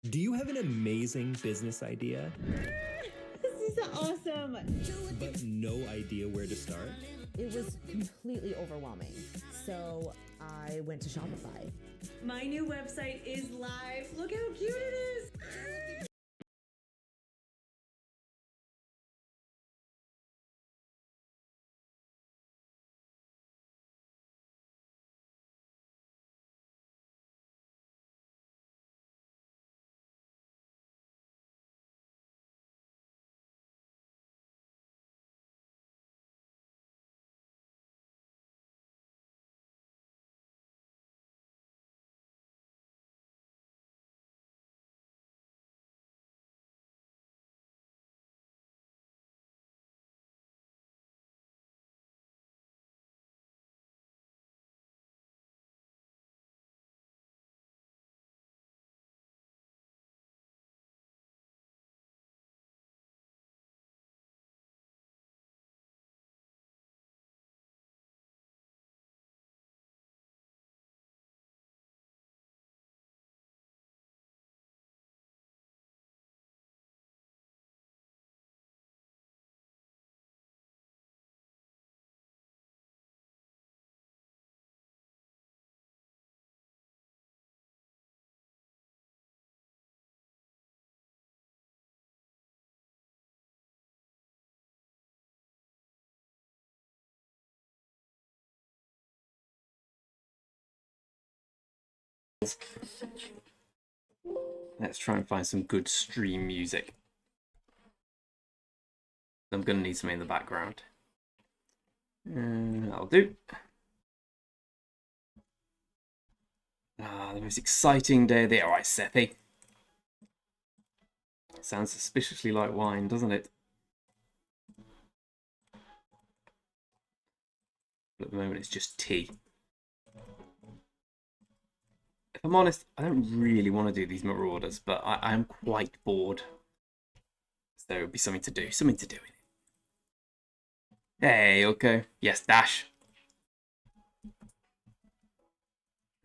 Do you have an amazing business idea, This is awesome. but no idea where to start? It was completely overwhelming. So I went to Shopify. My new website is live. Look how cute it is. Let's try and find some good stream music. I'm going to need something in the background. That'll do. The most exciting day of the year. Alright, Sethy. Sounds suspiciously like wine, doesn't it? But at the moment, it's just tea. If I'm honest, I don't really want to do these Marauders, but I am quite bored. So there would be something to do. Something to do with it. Hey, okay. Yes, dash.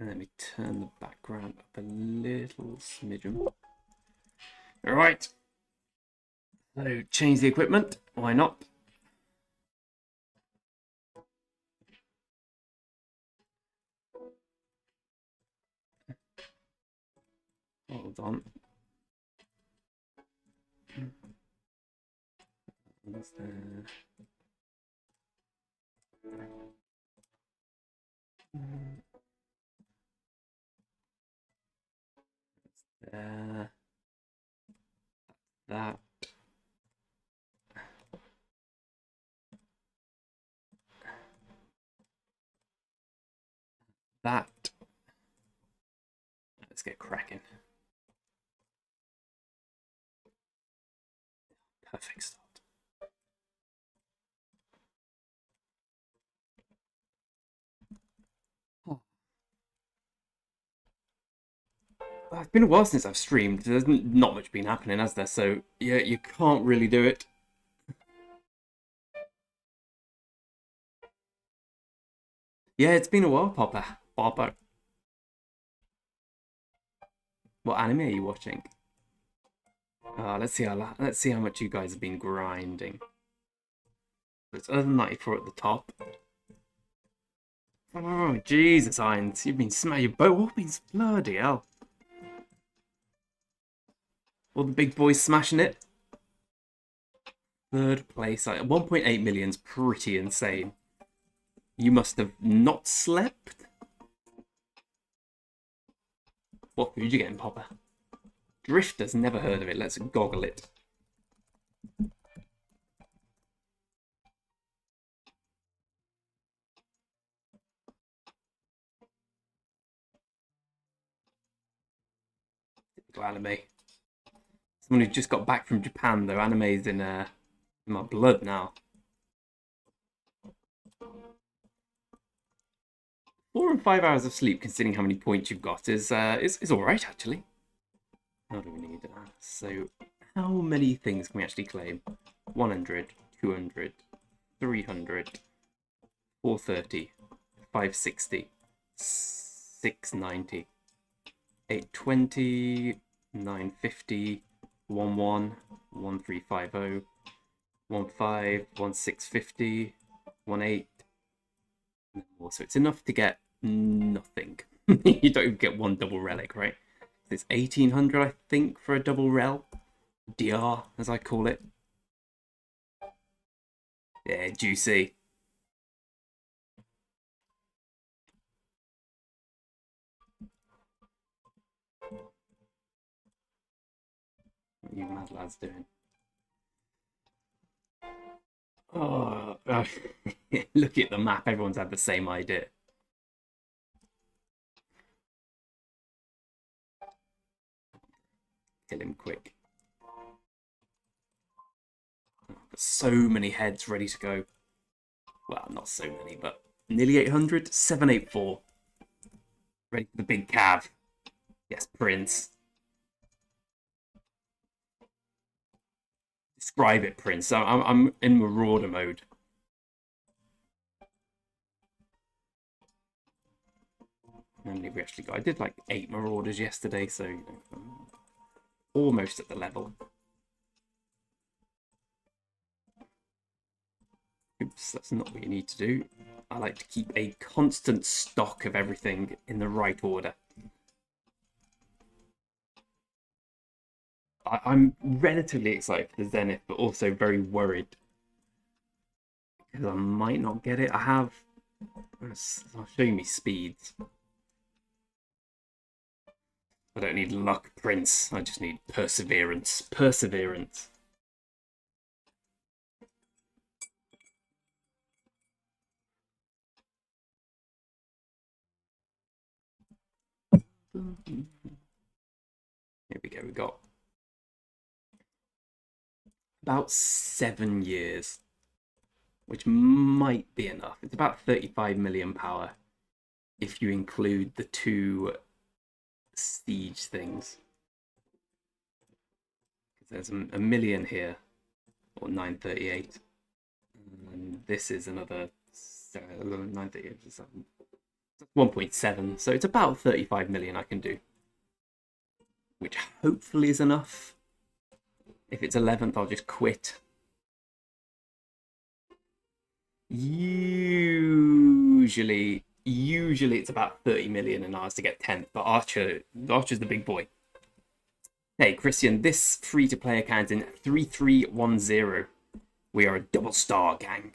And let me turn the background up a little smidgen. Alright. So, change the equipment. Why not? Hold on. What's there? There. That. That. Let's get cracking. Perfect start. Oh. Well, it's been a while since I've streamed. There's not much been happening, has there? So, yeah, you can't really do it. Yeah, it's been a while, Popper. What anime are you watching? Let's see how much you guys have been grinding. It's other than 94 at the top. Oh, Jesus, Irons. You've been smashing your boat. What been bloody hell? All the big boys smashing it. Third place. 1.8 million's pretty insane. You must have not slept. What food you getting, Popper? Drifter's never heard of it. Let's goggle it. Anime. Someone who just got back from Japan, though. Anime's in my blood now. 4 and 5 hours of sleep, considering how many points you've got, is all right actually. How do we need that? So, how many things can we actually claim? 100, 200, 300, 430, 560, 690, 820, 950, 11, 1350, 15, 1650, 18. So it's enough to get nothing. You don't even get one double relic, right? It's 1800, I think, for a double rel. DR, as I call it. Yeah, juicy. What are you mad lads doing? Oh, look at the map. Everyone's had the same idea. Kill him quick. So many heads ready to go. Well, not so many, but nearly 800. 784. Ready for the big cav. Yes, Prince. Describe it, Prince. I'm in Marauder mode. How many have we actually got? I did like 8 Marauders yesterday, so you know, I'm almost at the level. Oops, that's not what you need to do. I like to keep a constant stock of everything in the right order. I'm relatively excited for the Zenith, but also very worried because I might not get it. I'll show you me speeds. I don't need luck, Prince. I just need perseverance. Perseverance. Here we go. We got about 7 years, which might be enough. It's about 35 million power if you include the 2 siege things. There's a million here, or 938, and this is another 938. 1.7, so it's about 35 million I can do, which hopefully is enough. If it's 11th, I'll just quit. Usually it's about 30 million in ours to get 10th, but Archer's the big boy. Hey, Christian, this free-to-play account in 3310. We are a double star gang.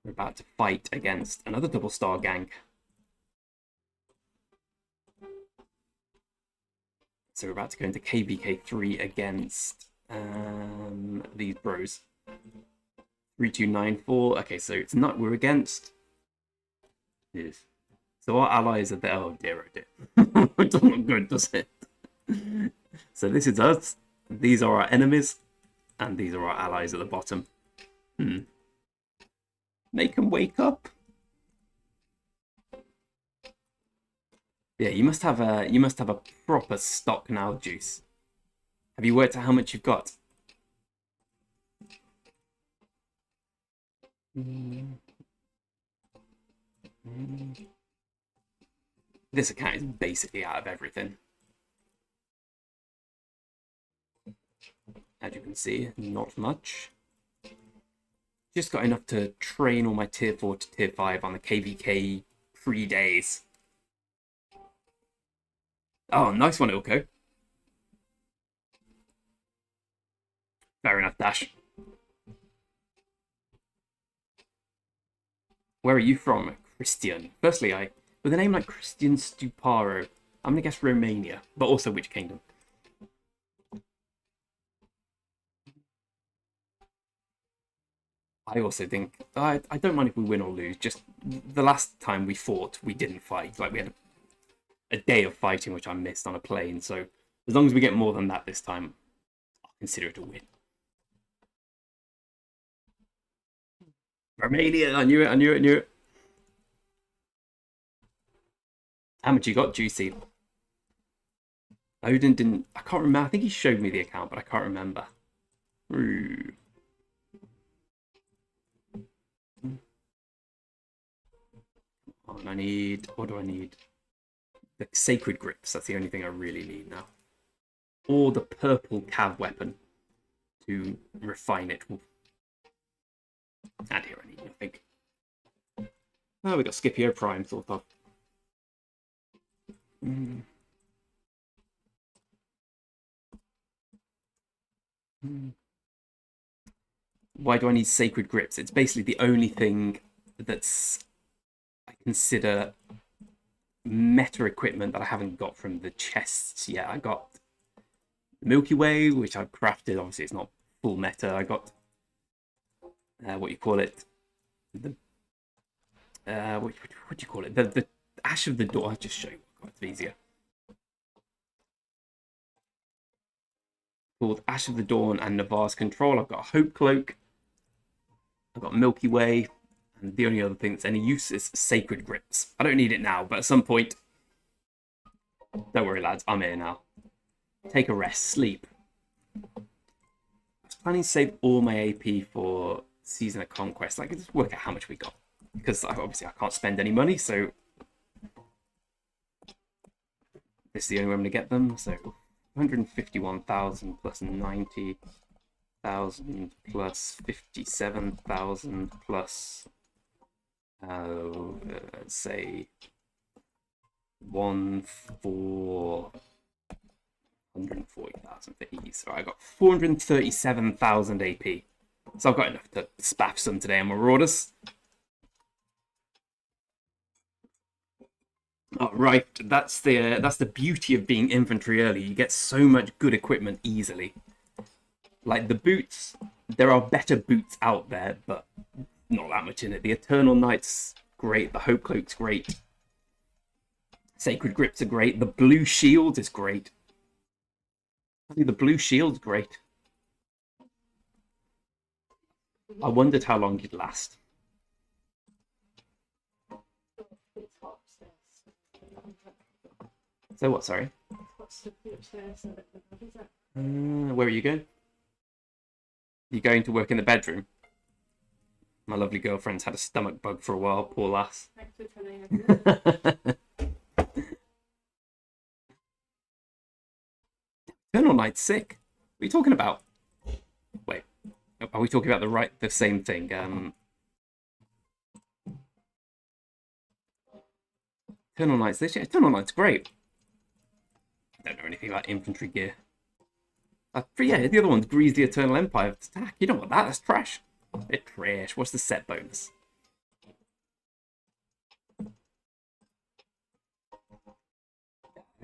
We're about to fight against another double star gang. So we're about to go into KVK3 against these bros. 3294. Okay, so it's not we're against. Yes. So our allies are there. Oh dear, oh dear. It doesn't look good, does it? So this is us. These are our enemies, and these are our allies at the bottom. Make them wake up. Yeah, you must have a proper stock now, Juice. Have you worked out how much you've got? This account is basically out of everything. As you can see, not much. Just got enough to train all my tier 4 to tier 5 on the KVK 3 days. Oh, nice one, Ilko. Fair enough, Dash. Where are you from, Christian? Firstly, with a name like Christian Stuparo, I'm gonna guess Romania, but also which kingdom? I also think I don't mind if we win or lose. Just the last time we fought, we didn't fight. Like we had a day of fighting, which I missed on a plane. So as long as we get more than that this time, I'll consider it a win. Romania, I knew it. How much you got, Juicy? Odin didn't. I can't remember. I think he showed me the account, but I can't remember. Ooh. What do I need? the sacred grips. That's the only thing I really need now. Or the purple cav weapon to refine it. And here I need nothing. Oh, we got Scipio Prime thought of. Why do I need sacred grips? It's basically the only thing that's I consider meta equipment that I haven't got from the chests yet. I got Milky Way, which I've crafted. Obviously, it's not full meta. I got what you call it, the what do you call it? The Ash of the Dawn. I'll just show you. It's easier. Called Ash of the Dawn and Navarre's Control. I've got a Hope Cloak. I've got Milky Way. And the only other thing that's any use is Sacred Grips. I don't need it now, but at some point... Don't worry, lads. I'm here now. Take a rest. Sleep. I was planning to save all my AP for Season of Conquest. I can just work out how much we got. Because obviously I can't spend any money, so... This is the only way I'm going to get them, so... 151,000 plus 90,000 plus 57,000 plus... let's say... 140,000 for ease. So I got 437,000 AP. So I've got enough to spaff some today on Marauders. Oh, right, that's the beauty of being infantry early. You get so much good equipment easily. Like the boots, there are better boots out there, but not that much in it. The Eternal Knight's great. The Hope Cloak's great. Sacred Grips are great. The Blue Shield is great. I think the Blue Shield's great. I wondered how long you'd last. So what, sorry? Where are you going? You going to work in the bedroom? My lovely girlfriend's had a stomach bug for a while, poor lass. Eternal Knight's sick. What are you talking about? Wait, are we talking about the same thing? Eternal Knight's this year. Eternal Knight's great. I don't know anything about infantry gear. But yeah, the other one's Grease the Eternal Empire attack. You don't want that, that's trash. It's trash. What's the set bonus?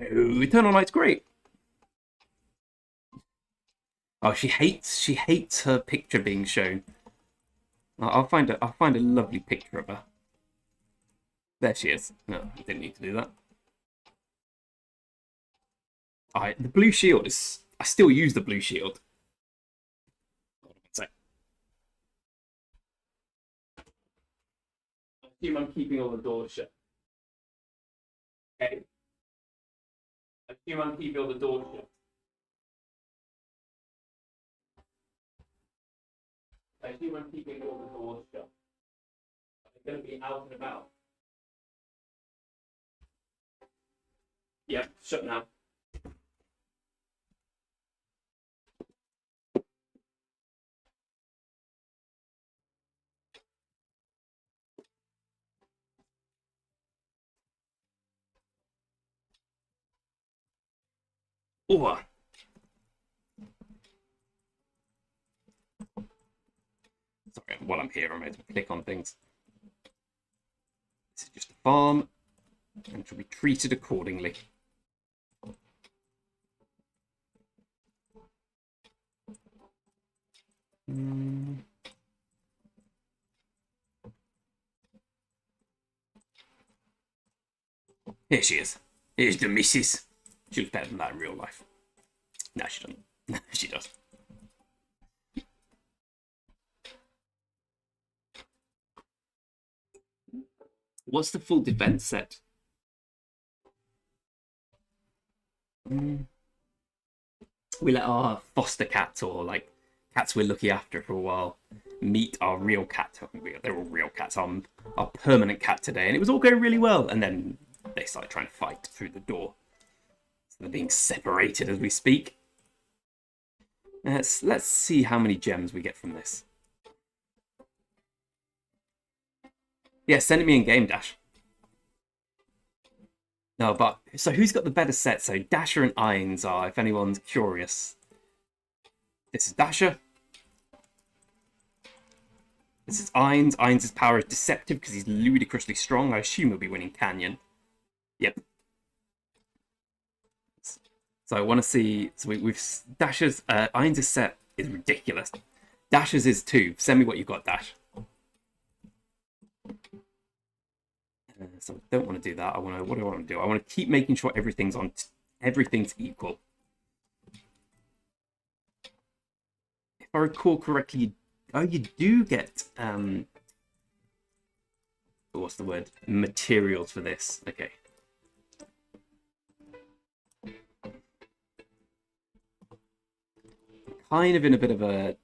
Oh, Eternal Knight's great. Oh, she hates her picture being shown. I'll find a lovely picture of her. There she is. No, I didn't need to do that. Alright, the Blue Shield is... I still use the Blue Shield. Hold on one sec. I assume I'm keeping all the doors shut. Okay. I assume I'm keeping all the doors shut. I assume I'm keeping all the doors shut. I'm going to be out and about. Yep, shut now. Oh. Sorry, while I'm here, I'm able to click on things. This is just a farm, and should be treated accordingly. Here she is. Here's the missus. She looks better than that in real life. No, she doesn't. No, she does. What's the full defense set? We let our foster cats, or like cats we're looking after for a while, meet our real cat. They're all real cats. Our permanent cat today, and it was all going really well. And then they start trying to fight through the door. So they're being separated as we speak. Let's see how many gems we get from this. Yeah, send me in game, Dash. No, but so who's got the better set? So Dasher and Ainz are, if anyone's curious. This is Dasher. This is Ainz. Ainz's power is deceptive because he's ludicrously strong. I assume he'll be winning Canyon. Yep. So I want to see. So we've Dasher's Ainz's set is ridiculous. Dasher's is too. Send me what you've got, Dash. So I don't want to do that. What do I want to do? I want to keep making sure everything's equal. If I recall correctly, you do get what's the word? Materials for this. Okay. Kind of in a bit of a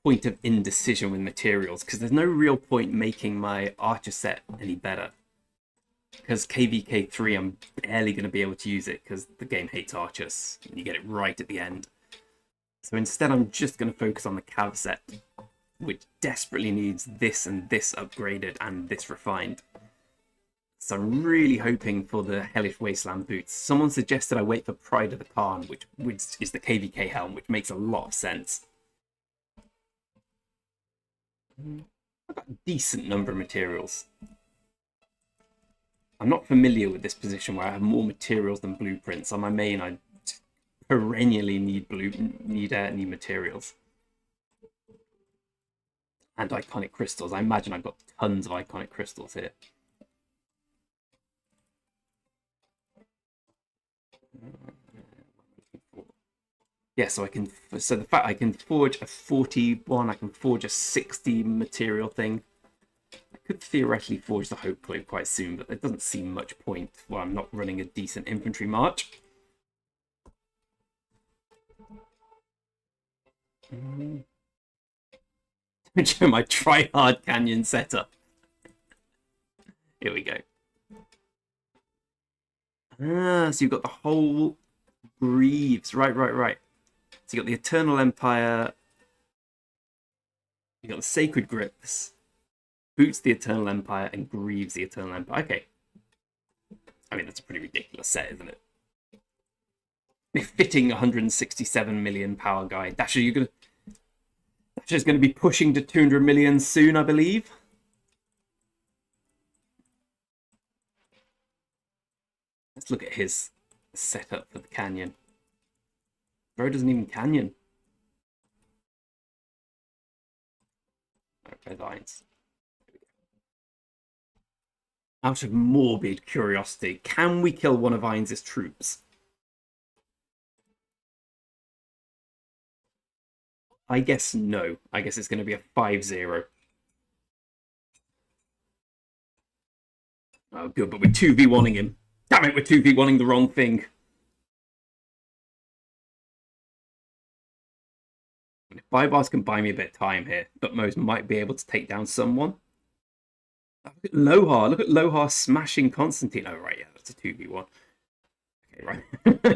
point of indecision with materials, because there's no real point making my archer set any better, because KVK3 I'm barely going to be able to use it because the game hates archers and you get it right at the end. So instead I'm just going to focus on the cav set, which desperately needs this and this upgraded and this refined. So I'm really hoping for the Hellish Wasteland boots. Someone suggested I wait for Pride of the Khan, which is the KVK helm, which makes a lot of sense. I've got a decent number of materials. I'm not familiar with this position where I have more materials than blueprints. On my main, I perennially need materials. And iconic crystals. I imagine I've got tons of iconic crystals here. Yeah, so the fact I can forge a 41, I can forge a 60 material thing. I could theoretically forge the Hope Cloak quite soon, but there doesn't seem much point while I'm not running a decent infantry march. Show my try-hard canyon setup. Here we go. So you've got the whole Greaves. Right. So you got the Eternal Empire. You got the Sacred Grips, Boots the Eternal Empire, and Greaves the Eternal Empire. Okay. I mean, that's a pretty ridiculous set, isn't it? Befitting 167 million power guy. Dasher's going to be pushing to 200 million soon, I believe. Let's look at his setup for the canyon. Bro doesn't even canyon. Okay, lines. Out of morbid curiosity, can we kill one of Ainz's troops? I guess no. I guess it's going to be a 5-0. Oh, good, but we're 2v1ing him. Damn it, we're 2v1ing the wrong thing. Bybars can buy me a bit of time here, but Thutmose might be able to take down someone. Look at Lohar. Look at Lohar smashing Constantine. Oh, right, yeah, that's a 2v1. Okay, right.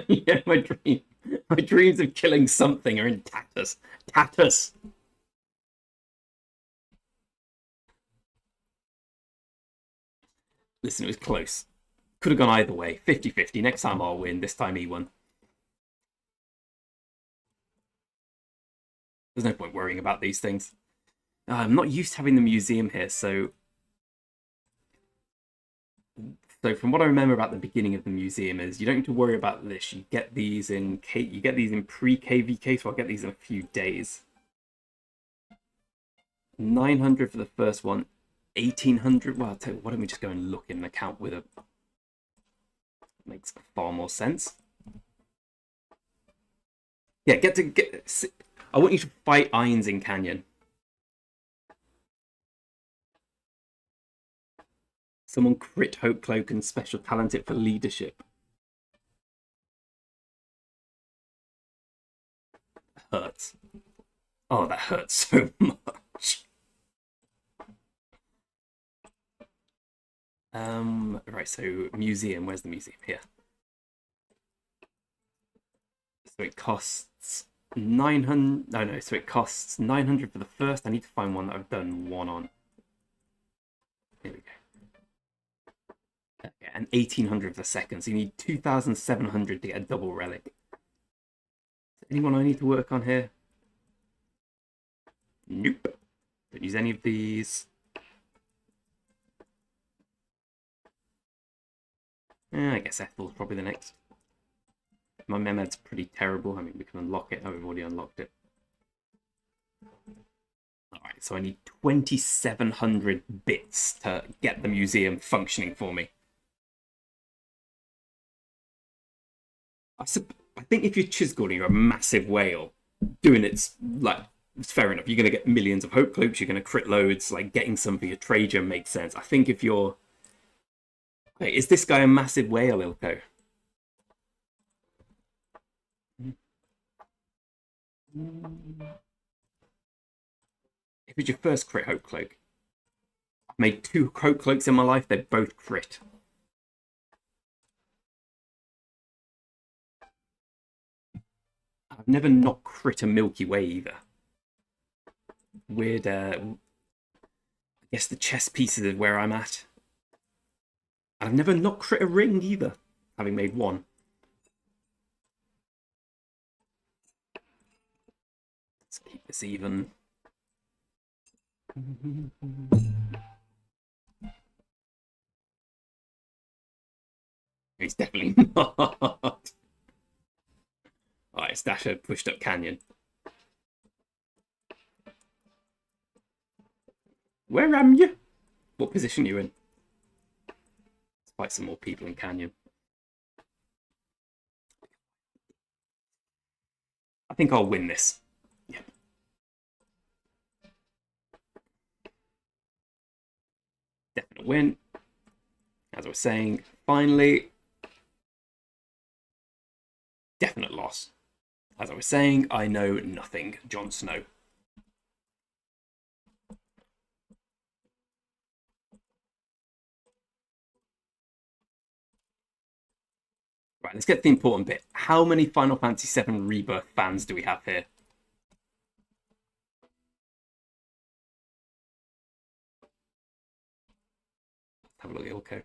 Yeah, my dreams of killing something are in tatters. Tatters! Listen, it was close. Could have gone either way. 50-50. Next time I'll win. This time he won. There's no point worrying about these things. I'm not used to having the museum here, so from what I remember about the beginning of the museum is you don't need to worry about this. You get these in pre-KVK, so I'll get these in a few days. 900 for the first one, 1800. Well, I'll tell you, why don't we just go and look in an account with a makes far more sense. Yeah, I want you to fight Ainz in Canyon. Someone crit Hope Cloak and special talent it for leadership. Hurts. Oh, that hurts so much. Right, so museum, where's the museum? Here. So it costs 900, no, so it costs 900 for the first. I need to find one that I've done one on. Here we go. Okay, and 1800 for the second, so you need 2700 to get a double relic. Anyone I need to work on here? Nope. Don't use any of these. I guess Ethel's probably the next. My Mehmed's pretty terrible. I mean, we can unlock it. Oh, we've already unlocked it. Alright, so I need 2700 bits to get the museum functioning for me. I think if you're Chisgul and you're a massive whale, doing it's fair enough. You're going to get millions of hope cloaks. You're going to crit loads. Like getting some for your Trajan makes sense. I think if you're, wait, is this guy a massive whale, Ilko? If it's your first crit hope cloak, I've made 2 hope cloaks in my life. They're both crit. I've never not crit a Milky Way either. Weird, I guess the chess pieces is where I'm at. I've never not crit a ring either, having made 1. Let's keep this even. He's definitely not. Alright, Stasher pushed up Canyon. Where am you? What position are you in? Let's fight some more people in Canyon. I think I'll win this. Yep. Definite win. As I was saying, finally. Definite loss. As I was saying, I know nothing. Jon Snow. Right, let's get to the important bit. How many Final Fantasy VII Rebirth fans do we have here? Let's have a look at Ilko.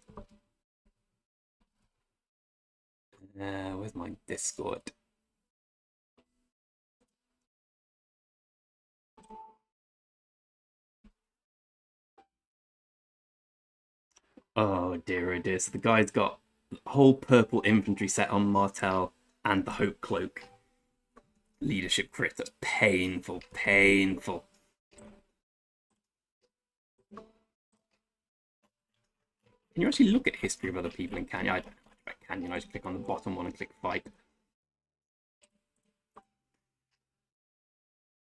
Where's my Discord? Oh dear, oh dear. So the guy's got a whole purple infantry set on Martel and the Hope Cloak. Leadership crit. That's painful, painful. Can you actually look at history of other people in Canyon? I don't know much about Canyon. I just click on the bottom one and click fight.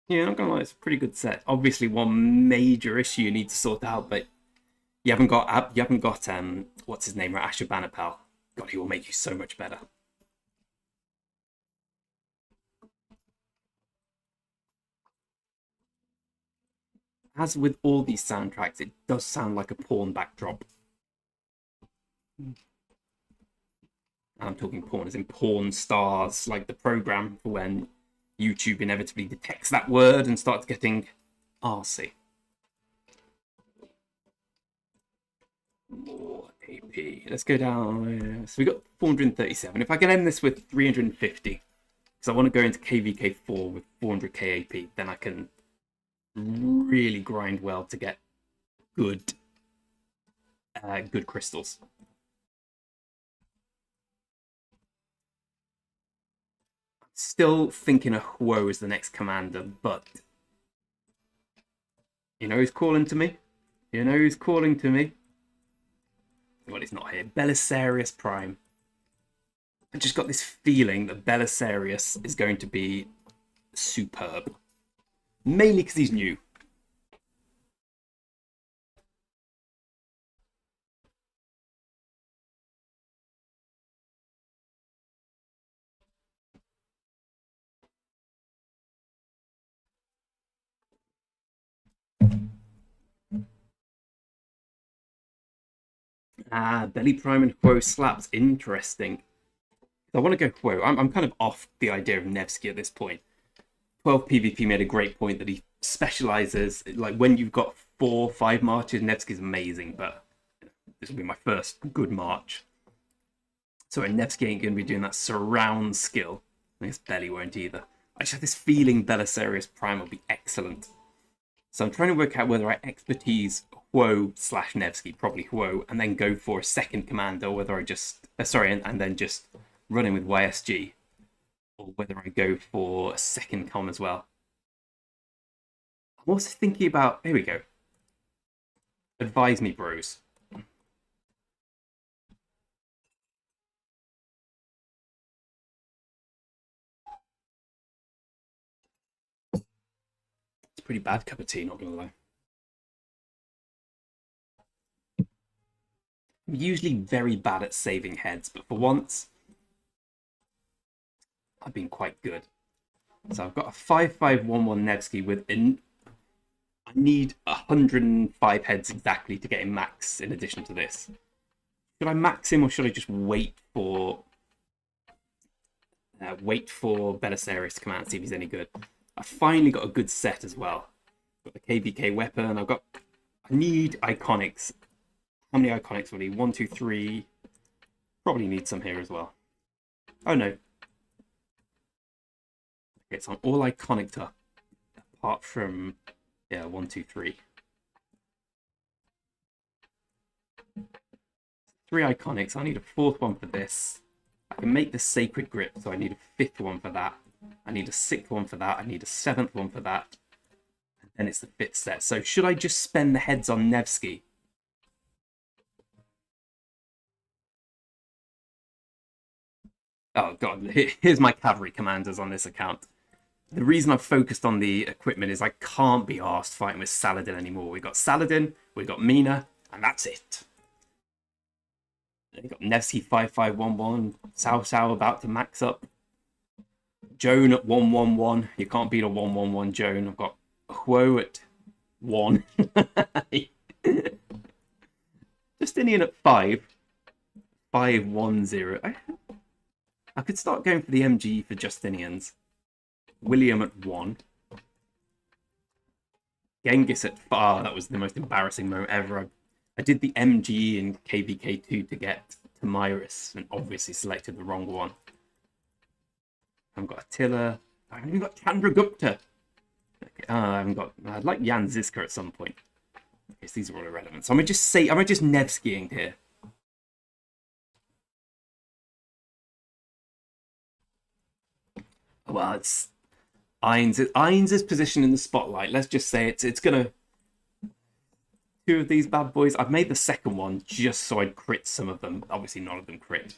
Yeah, I'm not gonna lie, it's a pretty good set. Obviously, one major issue you need to sort out, but you haven't got what's his name, Asher Banapal. God, he will make you so much better. As with all these soundtracks, it does sound like a porn backdrop. And I'm talking porn as in porn stars, like the program for when YouTube inevitably detects that word and starts getting arsey. More AP. Let's go down. So we got 437. If I can end this with 350, because I want to go into KVK4 with 400k AP, then I can really grind well to get good, good crystals. Still thinking of Huo as the next commander, but you know who's calling to me? You know who's calling to me? Well, he's not here. Belisarius Prime. I just got this feeling that Belisarius is going to be superb. Mainly because he's new. Belly Prime and Huo slaps. Interesting. I want to go Huo. I'm kind of off the idea of Nevsky at this point. 12 PvP made a great point that he specializes. Like when you've got 4-5 marches, Nevsky's amazing, but this will be my first good march. So Nevsky ain't going to be doing that surround skill. I guess Belly won't either. I just have this feeling Belisarius Prime will be excellent. So I'm trying to work out whether I expertise Huo / Nevsky, probably Huo, and then go for a second commander, or whether I just... and then just run in with YSG. Or whether I go for a second com as well. I'm also thinking about... Here we go. Advise me, bros. It's a pretty bad cup of tea, not gonna lie. I'm usually very bad at saving heads, but for once, I've been quite good. So I've got a 5-5-1-1 Nevsky with I need 105 heads exactly to get him max in addition to this. Should I max him or should I just wait for Belisarius to come out and see if he's any good? I finally got a good set as well. Got the KVK weapon. I need iconics. How many iconics will I need? 1, 2, 3. Probably need some here as well. Oh no. Okay, so I'm all iconic up. Apart from 1, 2, 3. 3 iconics. I need a 4th one for this. I can make the sacred grip, so I need a 5th one for that. I need a 6th one for that. I need a 7th one for that. And then it's the 5th set. So should I just spend the heads on Nevsky? Oh god, here's my cavalry commanders on this account. The reason I've focused on the equipment is I can't be arsed fighting with Saladin anymore. We've got Saladin, we've got Mina, and that's it. We've got Nevsky 5-5-1-1, Cao about to max up. Joan at 1-1-1. You can't beat a 1-1-1 Joan. I've got Huo at 1. Justinian at 5. 5-1-0. I could start going for the MG for Justinians. William at 1. Genghis at 5. That was the most embarrassing moment ever. I did the MG in KVK3 to get Tamiris and obviously selected the wrong one. I've got Attila. I haven't even got Chandragupta. Okay, I haven't got... I'd like Jan Ziska at some point. I guess these are all irrelevant. So I'm going to just Nevskying here. Well, it's Ainz' position in the spotlight. Let's just say it's gonna 2 of these bad boys. I've made the second one just so I'd crit some of them. Obviously, none of them crit.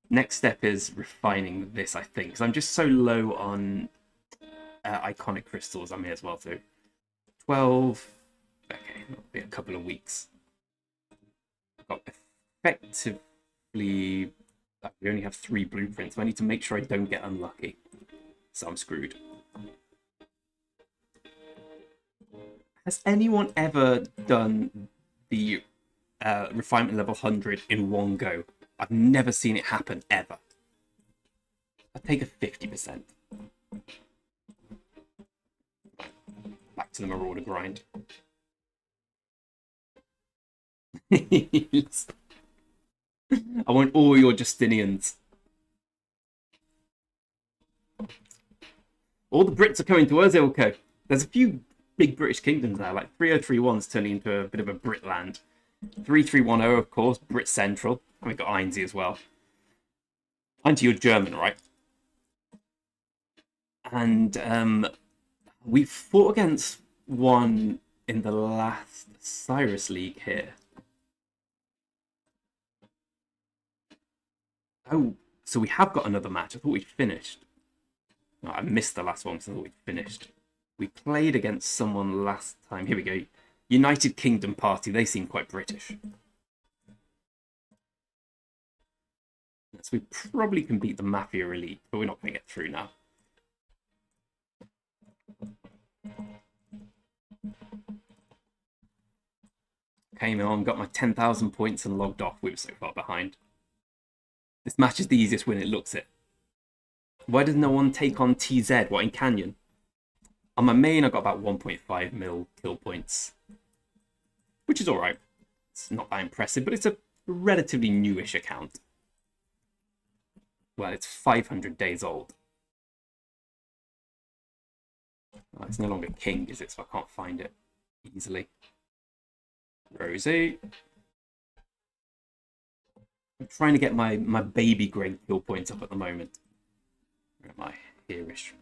Next step is refining this, I think, because I'm just so low on iconic crystals. I may as well do 12. Okay, that'll be a couple of weeks. I've got effectively. We only have 3 blueprints. I need to make sure I don't get unlucky. So I'm screwed. Has anyone ever done the refinement level 100 in one go? I've never seen it happen, ever. I'll take a 50%. Back to the Marauder grind. I want all your Justinians. All the Brits are coming to us, Ilko. There's a few big British kingdoms there, like 3031's turning into a bit of a Britland. 3310, of course, Brit Central. And we've got Ainzi as well. Ainzi, you're German, right? And we fought against one in the last Cyrus League here. Oh, so we have got another match. I thought we'd finished. No, I missed the last one because I thought we'd finished. We played against someone last time. Here we go. United Kingdom Party. They seem quite British. So we probably can beat the Mafia Elite, but we're not going to get through now. came on, got my 10,000 points and logged off. We were so far behind. This match is the easiest win it looks it. Why does no one take on TZ? What, in Canyon? On my main, I got about 1.5 mil kill points, which is alright. It's not that impressive, but it's a relatively newish account. Well, it's 500 days old. Oh, it's no longer king, is it? So I can't find it easily. Rosie. I'm trying to get my baby Greg kill points up at the moment. Where am I? Here-ish.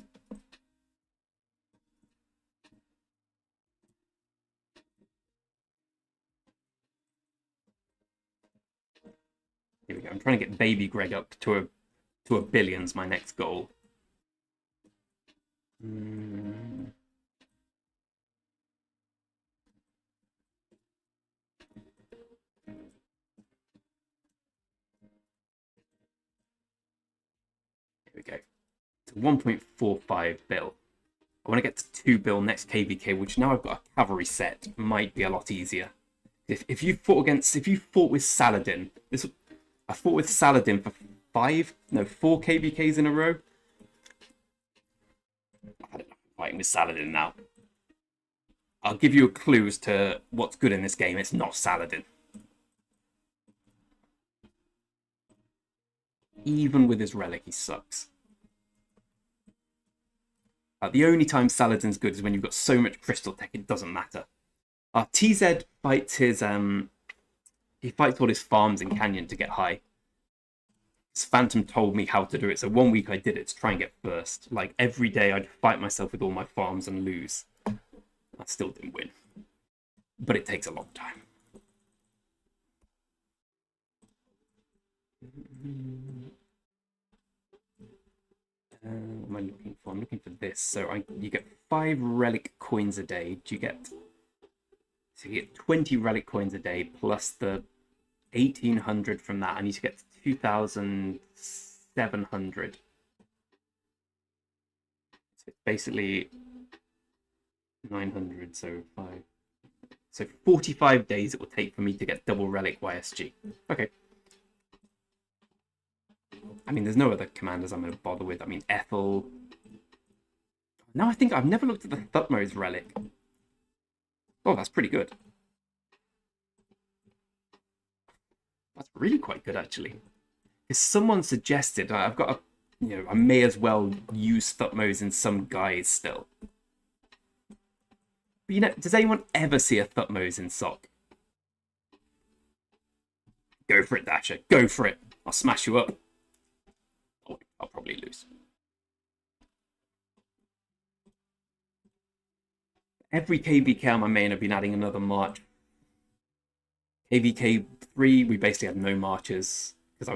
Here we go. I'm trying to get baby Greg up to a billion's my next goal. Here we go. To 1.45 bill. I want to get to 2 bill next KVK, which now I've got a cavalry set, might be a lot easier. If you fought with Saladin, I fought with Saladin for 4 KVKs in a row. I've had enough fighting with Saladin now. I'll give you a clue as to what's good in this game. It's not Saladin. Even with his relic, he sucks. The only time Saladin's good is when you've got so much crystal tech, it doesn't matter. TZ fights his he fights all his farms in Canyon to get high. His Phantom told me how to do it, so 1 week I did it to try and get first. Like every day I'd fight myself with all my farms and lose. I still didn't win. But it takes a long time. What am I looking for? I'm looking for this. So you get 5 relic coins a day. So you get 20 relic coins a day plus the 1,800 from that. I need to get to 2,700. So it's basically 900. So 5. So 45 days it will take for me to get double relic YSG. Okay. I mean, there's no other commanders I'm going to bother with. I mean, Ethel. No, I think I've never looked at the Thutmose relic. Oh, that's pretty good. That's really quite good, actually. If someone suggested, I've got a, I may as well use Thutmose in some guise still. But does anyone ever see a Thutmose in SOC? Go for it, Dasher. Go for it. I'll smash you up. I'll probably lose. Every KVK on my main, I've been adding another march. KVK3, we basically had no marches because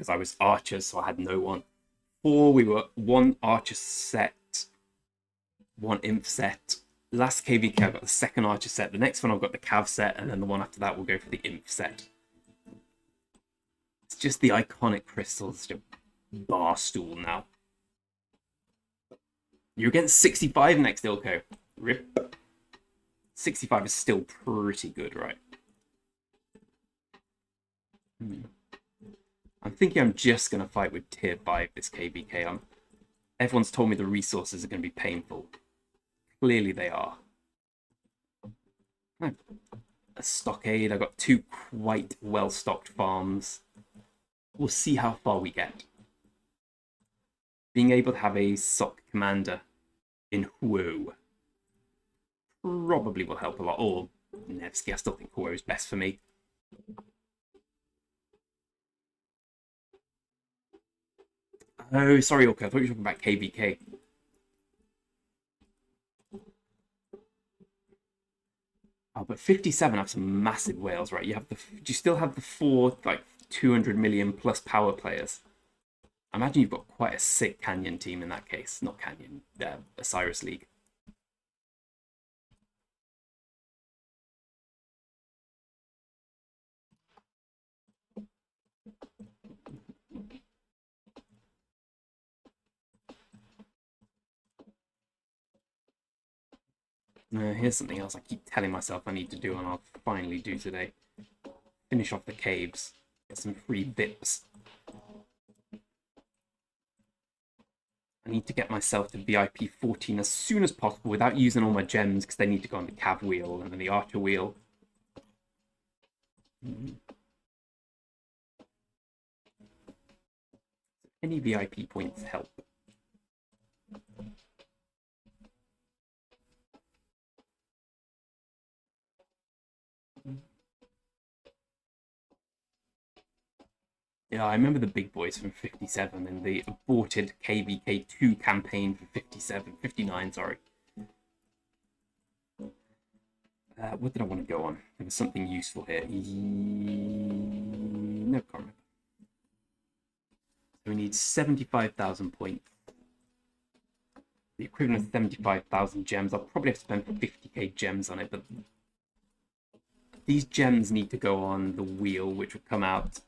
I was archers, so I had no one. 4, we were 1 archer set, 1 imp set. Last KVK, I got the 2nd archer set. The next one, I've got the cav set, and then the one after that will go for the imp set. It's just the iconic crystals. Bar stool now. You're getting 65 next, Ilko. Rip. 65 is still pretty good, right? I'm thinking I'm just going to fight with tier 5 this KVK. Everyone's told me the resources are going to be painful. Clearly they are. A stockade. I've got 2 quite well-stocked farms. We'll see how far we get. Being able to have a SOC commander in Huo probably will help a lot. Or Nevsky, I still think Huo is best for me. Oh, sorry, okay, I thought you were talking about KVK. Oh, but 57 have some massive whales, right? Do you still have the 4, 200 million plus power players? I imagine you've got quite a sick Canyon team in that case. Not Canyon, Osiris League. Here's something else I keep telling myself I need to do, and I'll finally do today. Finish off the caves. Get some free VIPs. I need to get myself to VIP 14 as soon as possible without using all my gems, because they need to go on the cav wheel and then the archer wheel. Any VIP points help. Yeah, I remember the big boys from 57 and the aborted KVK3 campaign for 59, sorry. What did I want to go on? There was something useful here. No, can't remember. So we need 75,000 points. The equivalent of 75,000 gems. I'll probably have to spend 50k gems on it, but these gems need to go on the wheel, which will come out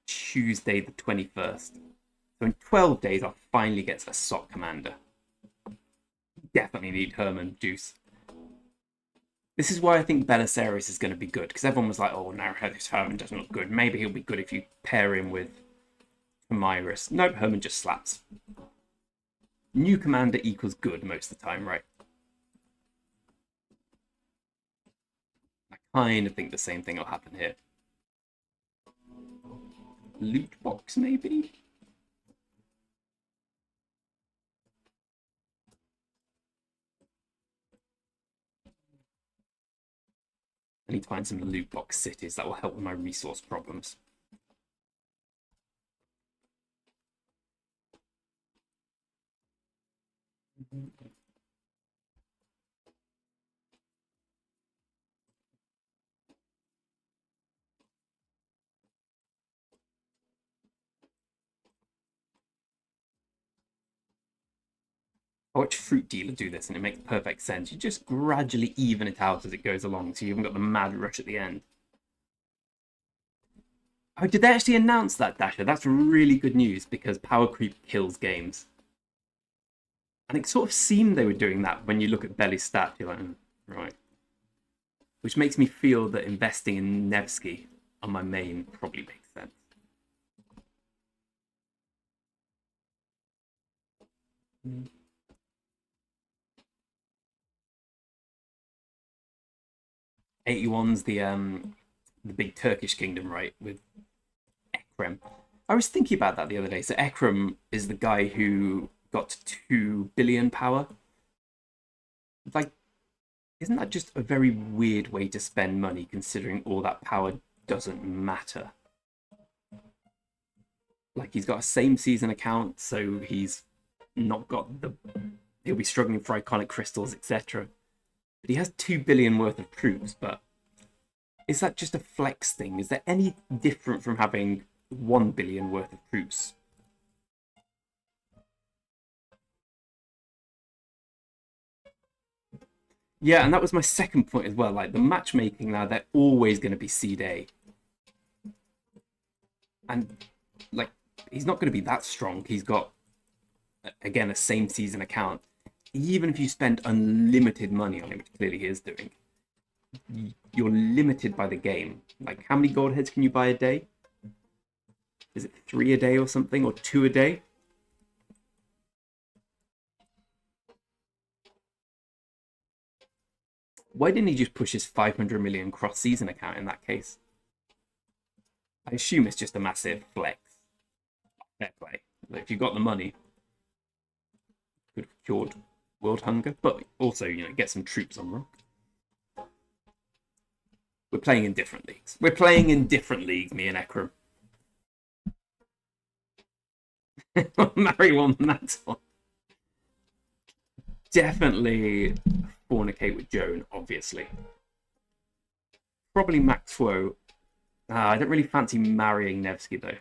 Tuesday the 21st. So in 12 days, I'll finally get a SOC commander. Definitely need Herman juice. This is why I think Belisarius is going to be good, because everyone was like, oh, no, this Herman doesn't look good. Maybe he'll be good if you pair him with Amyrus. Nope, Herman just slaps. New commander equals good most of the time, right? I kind of think the same thing will happen here. Loot box, maybe? I need to find some loot box cities that will help with my resource problems. I watch Fruit Dealer do this, and it makes perfect sense. You just gradually even it out as it goes along, so you haven't got the mad rush at the end. Oh, did they actually announce that, Dasher? That's really good news, because power creep kills games. And it sort of seemed they were doing that when you look at Belly's stat. You're like, right. Which makes me feel that investing in Nevsky on my main probably makes sense. Mm. 81's the big Turkish kingdom, right? With Ekrem. I was thinking about that the other day. So Ekrem is the guy who got 2 billion power. Like, isn't that just a very weird way to spend money, considering all that power doesn't matter? Like, he's got a same season account, so he's not got the... He'll be struggling for iconic crystals, etc. But he has 2 billion worth of troops, but is that just a flex thing? Is there any different from having 1 billion worth of troops? Yeah, and that was my second point as well. Like, the matchmaking now, they're always going to be Seed A. And, like, he's not going to be that strong. He's got, again, a same season account. Even if you spend unlimited money on it, which clearly he is doing, you're limited by the game. Like, how many gold heads can you buy a day? Is it 3 a day or something, or 2 a day? Why didn't he just push his 500 million cross-season account in that case? I assume it's just a massive flex. Fair play. Like, if you got the money, could have cured world hunger, but also, you know, get some troops on rock. We're playing in different leagues. We're playing in different leagues, me and Ekrem. Marry one, that's one. Definitely fornicate with Joan, obviously. Probably Maxwell. I don't really fancy marrying Nevsky, though.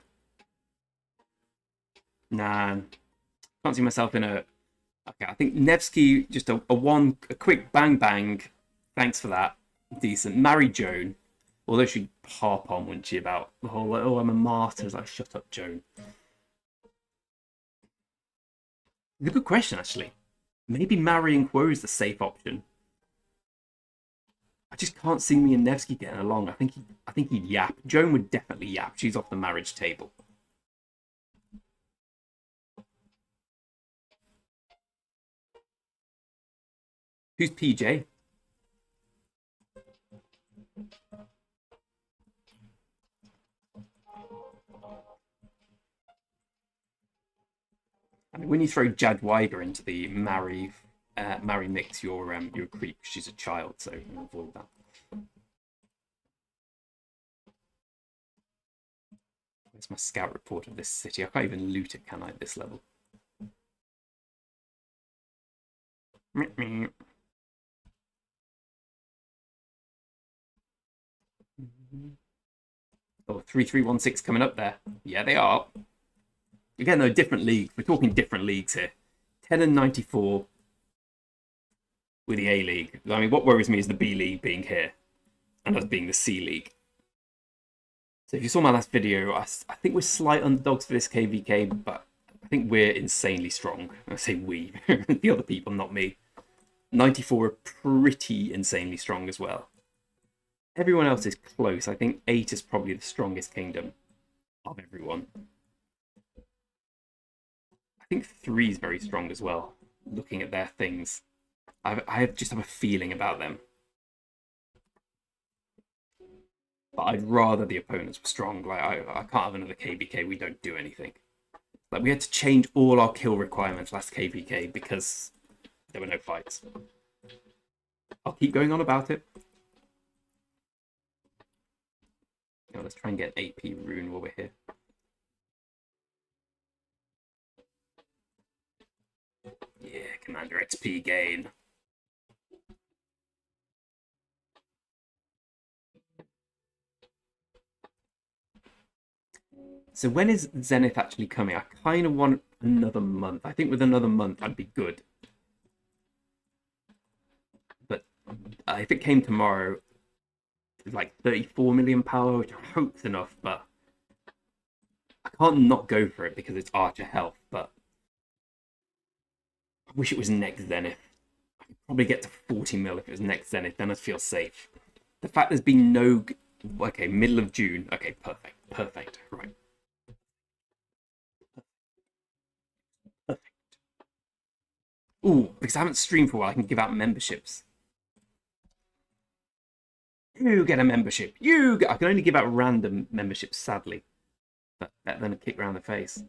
Nah. Fancy myself in a... Okay, I think Nevsky, just a quick bang bang. Thanks for that. Decent. Marry Joan. Although she'd harp on, wouldn't she, about the whole, like, oh, I'm a martyr. Like, shut up, Joan. It's a good question, actually. Maybe marrying Quo is the safe option. I just can't see me and Nevsky getting along. I think he'd yap. Joan would definitely yap. She's off the marriage table. Who's PJ? I mean, when you throw Jadwiger into the marry mix, you're a creep. She's a child, so avoid that. Where's my scout report of this city? I can't even loot it, can I, at this level? Oh, 3316 coming up there. Yeah, they are. Again, though, different leagues. We're talking different leagues here. 10 and 94 with the A League. I mean, what worries me is the B League being here and us being the C League. So if you saw my last video, I think we're slight underdogs for this KVK, but I think we're insanely strong. I say we, the other people, not me. 94 are pretty insanely strong as well. Everyone else is close. I think 8 is probably the strongest kingdom of everyone. I think 3 is very strong as well, looking at their things. I just have a feeling about them. But I'd rather the opponents were strong. Like I can't have another KVK. We don't do anything. Like we had to change all our kill requirements last KVK because there were no fights. I'll keep going on about it. You know, let's try and get an AP rune while we're here. Yeah, Commander XP gain. So when is Zenith actually coming? I kind of want another month. I think with another month, I'd be good. But if it came tomorrow, it's like 34 million power, which I hope's enough, but I can't not go for it because it's Archer health, but I wish it was next Zenith. I could probably get to 40 mil if it was next Zenith, then I'd feel safe. The fact there's been no... Okay, middle of June. Okay, perfect. Perfect. Right. Perfect. Ooh, because I haven't streamed for a while, I can give out memberships. You get a membership. I can only give out random memberships, sadly. But better than a kick around the face.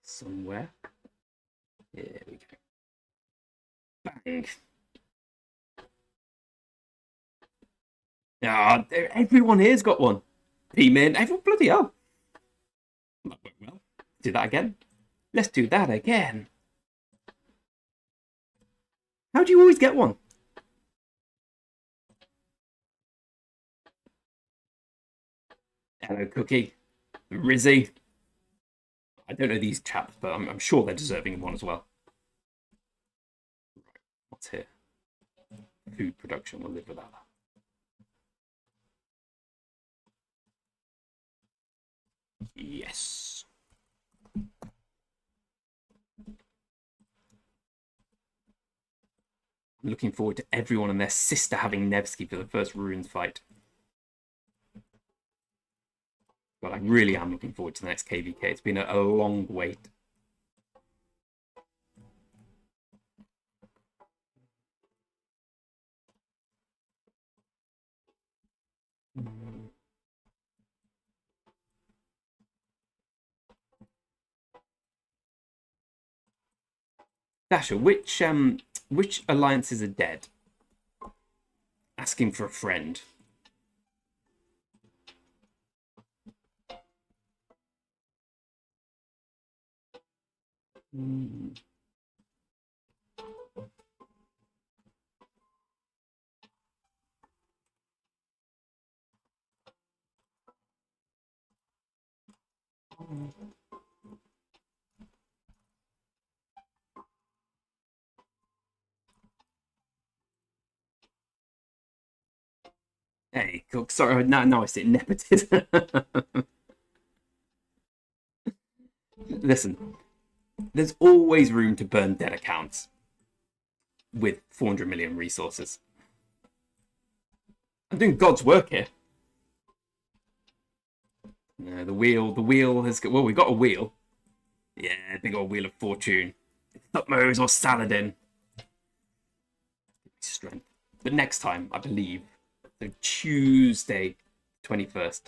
Somewhere. Here we go. Bang. Ah, everyone here's got one. P-Min, everyone, bloody hell. That went well. Do that again. Let's do that again. How do you always get one? Hello, Cookie. Rizzy. I don't know these chaps, but I'm sure they're deserving of one as well. Right, what's here? Food production, we'll live with that. Yes. I'm looking forward to everyone and their sister having Nevsky for the first runes fight. But I really am looking forward to the next KVK. It's been a long wait. Dasher, which alliances are dead? Asking for a friend. Hey, cool. Sorry, now I see it. Nepotism. Listen, there's always room to burn dead accounts with 400 million resources. I'm doing God's work here. No, the wheel has got, well, we got a wheel. Yeah, big old wheel of fortune. Thutmose or Saladin. Strength. But next time, I believe, so Tuesday, 21st.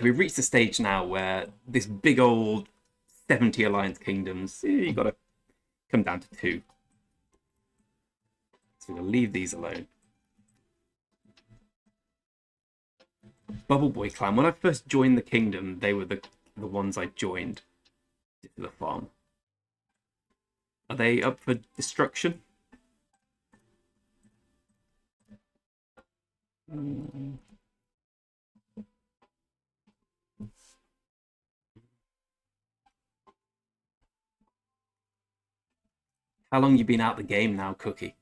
We've reached the stage now where this big old 70 alliance kingdoms, you got to come down to 2. So we'll leave these alone. Bubble Boy clan. When I first joined the kingdom, they were the ones I joined to the farm. Are they up for destruction? How long you been out the game now, Cookie?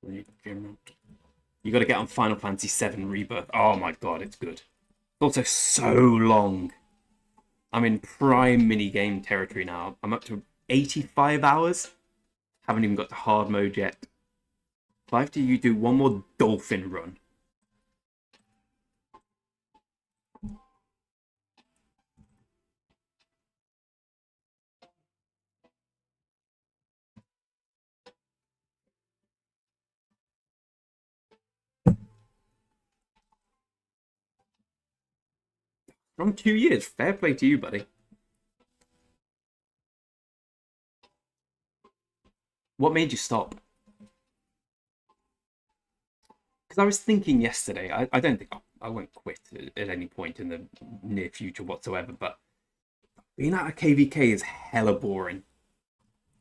You got to get on Final Fantasy VII Rebirth. Oh my god, it's good. It's also so long. I'm in prime minigame territory now. I'm up to 85 hours. Haven't even got to hard mode yet. If I have to you do one more dolphin run. From 2 years. Fair play to you, buddy. What made you stop? Because I was thinking yesterday, I don't think I won't quit at any point in the near future whatsoever, but being out of KVK is hella boring.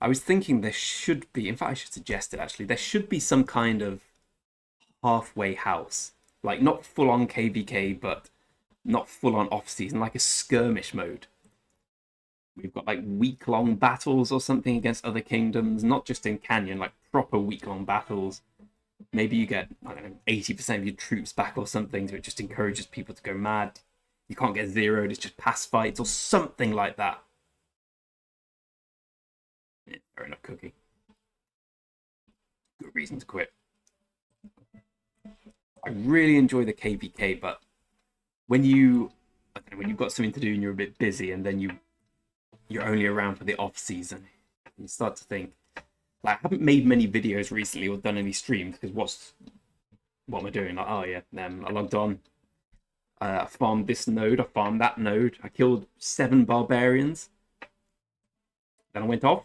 I was thinking there should be, in fact I should suggest it actually, there should be some kind of halfway house. Like not full on KVK, but not full on off season, like a skirmish mode. We've got like week-long battles or something against other kingdoms, not just in Canyon, like proper week-long battles. Maybe you get, I don't know, 80% of your troops back or something, so it just encourages people to go mad. You can't get zeroed, it's just pass fights or something like that. Yeah, fair enough, Cookie. Good reason to quit. I really enjoy the KVK, but when you, I don't know, when you've got something to do and you're a bit busy and then you're only around for the off season, you start to think, like, I haven't made many videos recently or done any streams because what am I doing? Like, oh yeah, I logged on, I farmed this node, I farmed that node, I killed 7 barbarians, then I went off.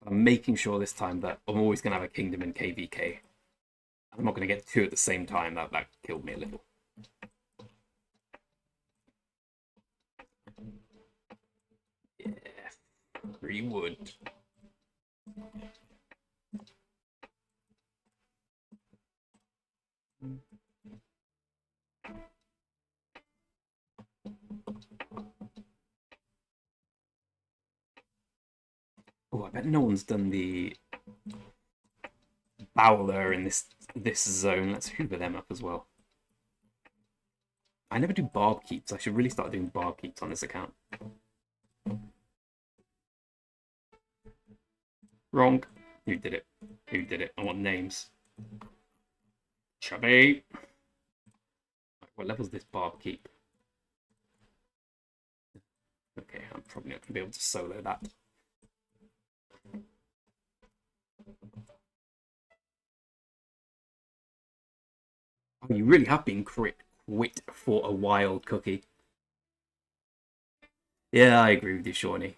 I'm making sure this time that I'm always going to have a kingdom in KVK. I'm not going to get 2 at the same time. That killed me a little. Yeah, 3 wood. Oh, I bet no one's done the Bowler in this zone. Let's hoover them up as well. I never do barb keeps. I should really start doing barb keeps on this account. Wrong. Who did it? Who did it? I want names. Chubby. What level's this barb keep? Okay, I'm probably not going to be able to solo that. Oh, you really have been quit for a while, Cookie. Yeah, I agree with you, Shawnee.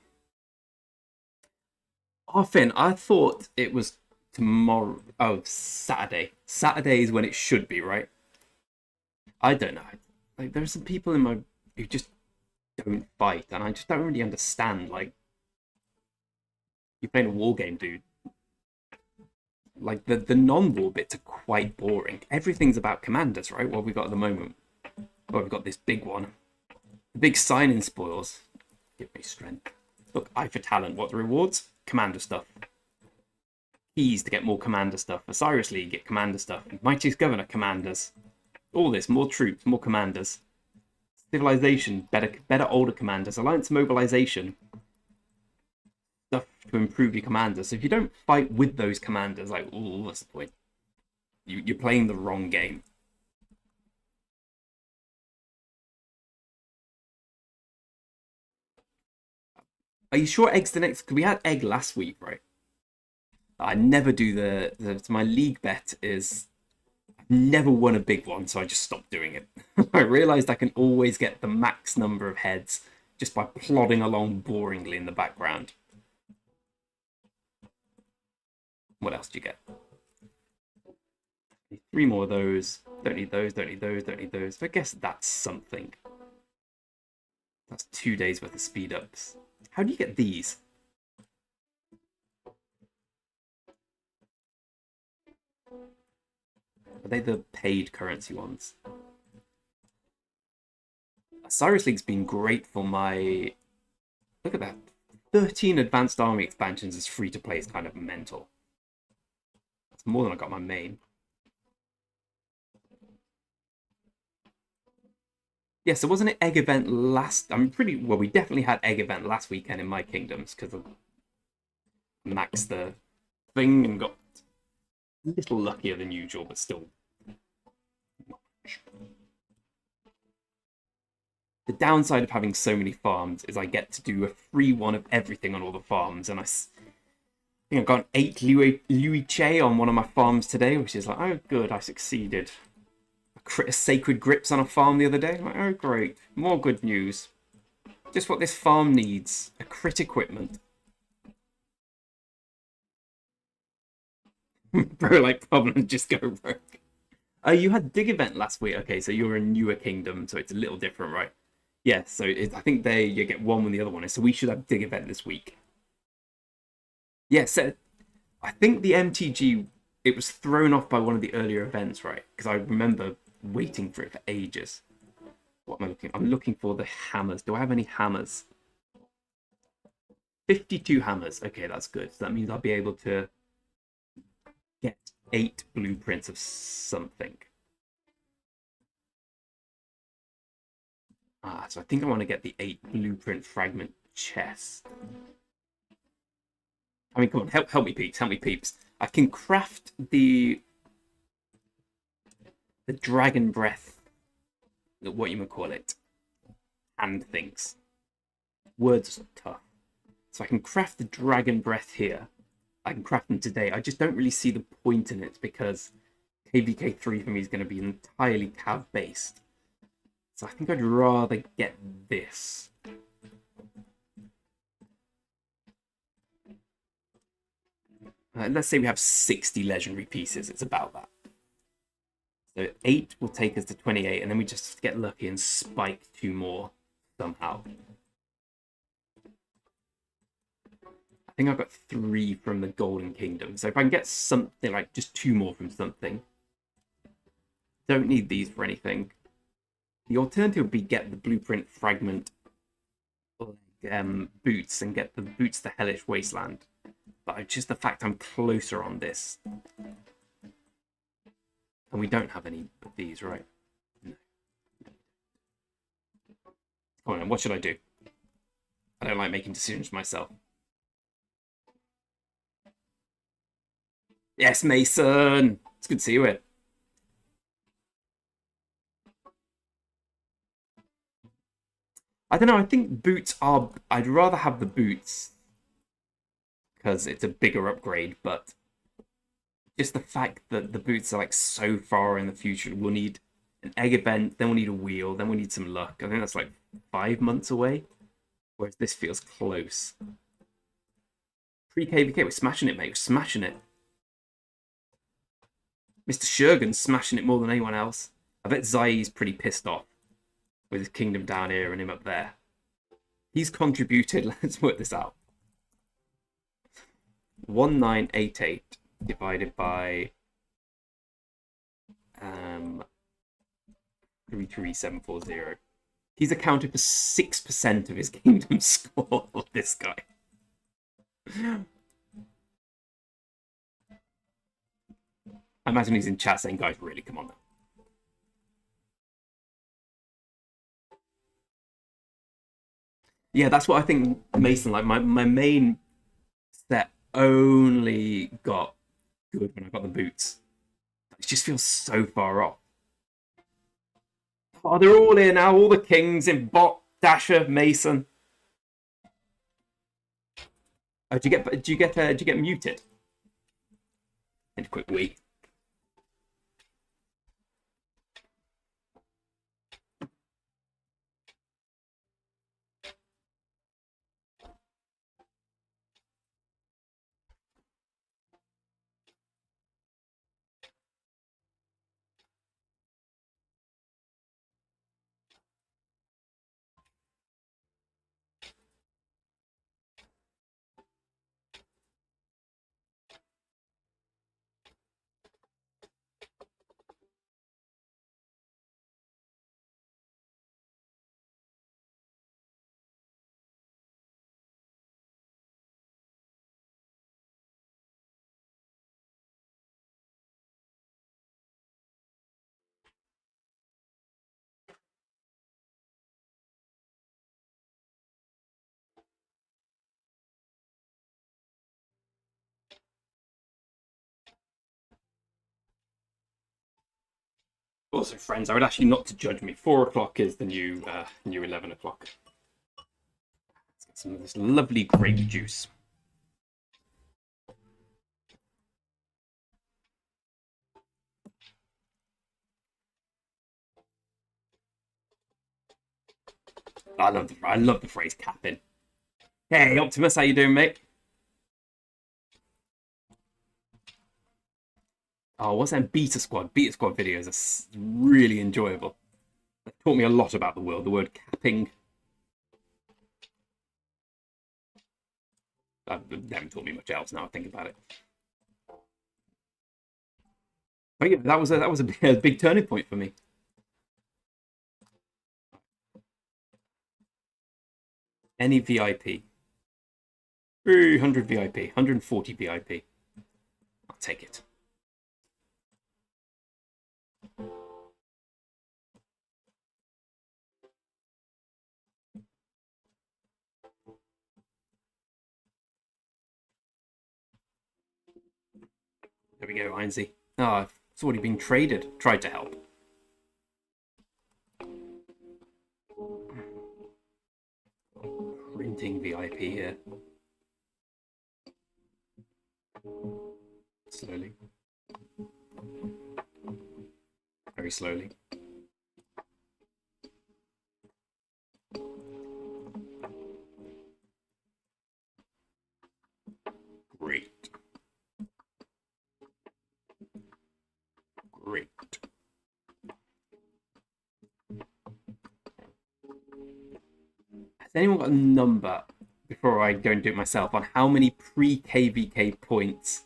Oh, Finn, I thought it was tomorrow. Oh, Saturday. Saturday is when it should be, right? I don't know. Like, there are some people who just don't fight, and I just don't really understand. Like, you're playing a war game, dude. Like, the non-war bits are quite boring. Everything's about commanders, right? What we got at the moment. Oh, I've got this big one. The big sign-in spoils. Give me strength. Look, Eye for Talent. What the rewards? Commander stuff. Keys to get more commander stuff. Osiris League, get commander stuff. Mightiest Governor, commanders. All this, more troops, more commanders. Civilization, better older commanders. Alliance mobilization. Stuff to improve your commanders. So if you don't fight with those commanders, like, ooh, what's the point? You're playing the wrong game. Are you sure egg's the next? Because we had egg last week, right? I never do my league bet is I've never won a big one, so I just stopped doing it. I realized I can always get the max number of heads just by plodding along boringly in the background. What else do you get? Need 3 more of those. Don't need those, don't need those, don't need those. I guess that's something. That's 2 days worth of speed ups. How do you get these? Are they the paid currency ones? Cyrus League's been great for my... Look at that. 13 advanced army expansions is free to play. It's kind of mental. That's more than I got my main. Yeah, so wasn't it egg event last... well, we definitely had egg event last weekend in my kingdoms because I maxed the thing and got a little luckier than usual, but still not much. The downside of having so many farms is I get to do a free one of everything on all the farms, and I think I've got 8 Louis Che on one of my farms today, which is like, oh good, I succeeded. A sacred grips on a farm the other day. I'm like, oh great, more good news. Just what this farm needs. A crit equipment. Bro, like problems just go rogue. You had dig event last week. Okay, so you're a newer kingdom, so it's a little different, right? Yeah, so I think you get one when the other one is. So we should have dig event this week. Yeah, so I think the MTG, it was thrown off by one of the earlier events, right? Because I remember waiting for it for ages. What am I looking? I'm looking for the hammers. Do I have any hammers? 52 hammers. Okay, that's good. So that means I'll be able to get 8 blueprints of something. So I think I want to get the 8 blueprint fragment chest. I mean, come on, help me, peeps. Help me, peeps. I can craft the dragon breath, what you would call it, and things. Words are tough. So I can craft the dragon breath here. I can craft them today. I just don't really see the point in it because KVK3 for me is going to be entirely cav based. So I think I'd rather get this. Let's say we have 60 legendary pieces. It's about that. So 8 will take us to 28, and then we just get lucky and spike 2 more somehow. I think I've got 3 from the Golden Kingdom. So if I can get something like just 2 more from something. Don't need these for anything. The alternative would be get the blueprint fragment boots and get the boots to Hellish Wasteland. But just the fact I'm closer on this. And we don't have any of these, right? No. Come on, what should I do? I don't like making decisions myself. Yes, Mason! It's good to see you here. I don't know, I think boots are... I'd rather have the boots because it's a bigger upgrade, but just the fact that the boots are like so far in the future, we'll need an egg event, then we'll need a wheel, then we'll need some luck. I think that's like 5 months away, whereas this feels close. Pre-KVK, we're smashing it, mate. We're smashing it. Mr. Shurgan's smashing it more than anyone else. I bet Zai's pretty pissed off with his kingdom down here and him up there. He's contributed, let's work this out. 1988 divided by 33740. He's accounted for 6% of his kingdom score, this guy. I imagine he's in chat saying, guys, really, come on now. Yeah, that's what I think Mason, like, my main set only got good when I got the boots. It just feels so far off. Oh, they're all here now, all the kings in bot, Dasher, Mason. Oh, do you get muted? And a quick wee. Also, friends, I would ask you not to judge me. 4 o'clock is the new 11 o'clock. Let's get some of this lovely grape juice. I love the phrase capping. Hey, Optimus, how you doing, mate? Oh, what's that? Beta Squad. Beta Squad videos are really enjoyable. They taught me a lot about the world. The word capping. They haven't taught me much else now I think about it. But yeah, that was a big turning point for me. Any VIP. 300 VIP. 140 VIP. I'll take it. There we go, Einzie. Oh, it's already been traded. Tried to help. Printing VIP here. Slowly. Very slowly. Great. Great. Has anyone got a number, before I go and do it myself, on how many pre-KVK points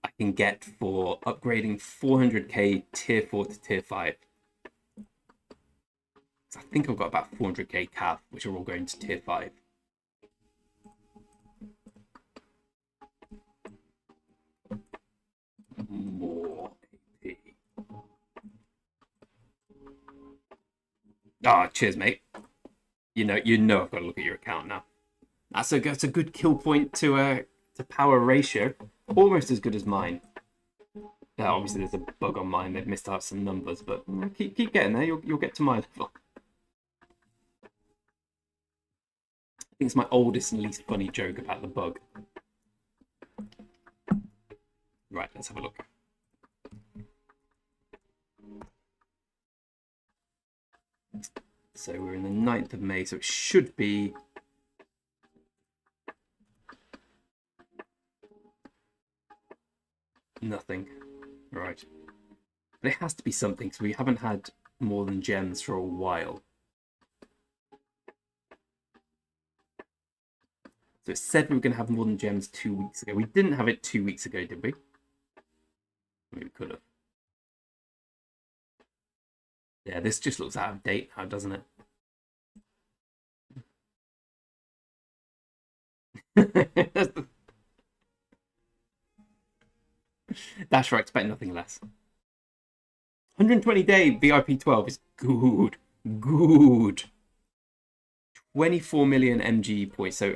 I can get for upgrading 400k tier 4 to tier 5? I think I've got about 400k cav, which are all going to tier 5. More AP. Ah, cheers, mate. You know I've got to look at your account now. That's a good kill point to power ratio, almost as good as mine. Obviously there's a bug on mine; they've missed out some numbers, but keep getting there. You'll get to my level. I think it's my oldest and least funny joke about the bug. Right, let's have a look. So we're in the 9th of May, so it should be nothing. Right. But it has to be something, because we haven't had more than gems for a while. So it said we were going to have more than gems 2 weeks ago. We didn't have it 2 weeks ago, did we? I mean, we could have. Yeah, this just looks out of date now, doesn't it? Dasher, I expect nothing less. 120-day VIP 12 is good. Good. 24 million MG points. So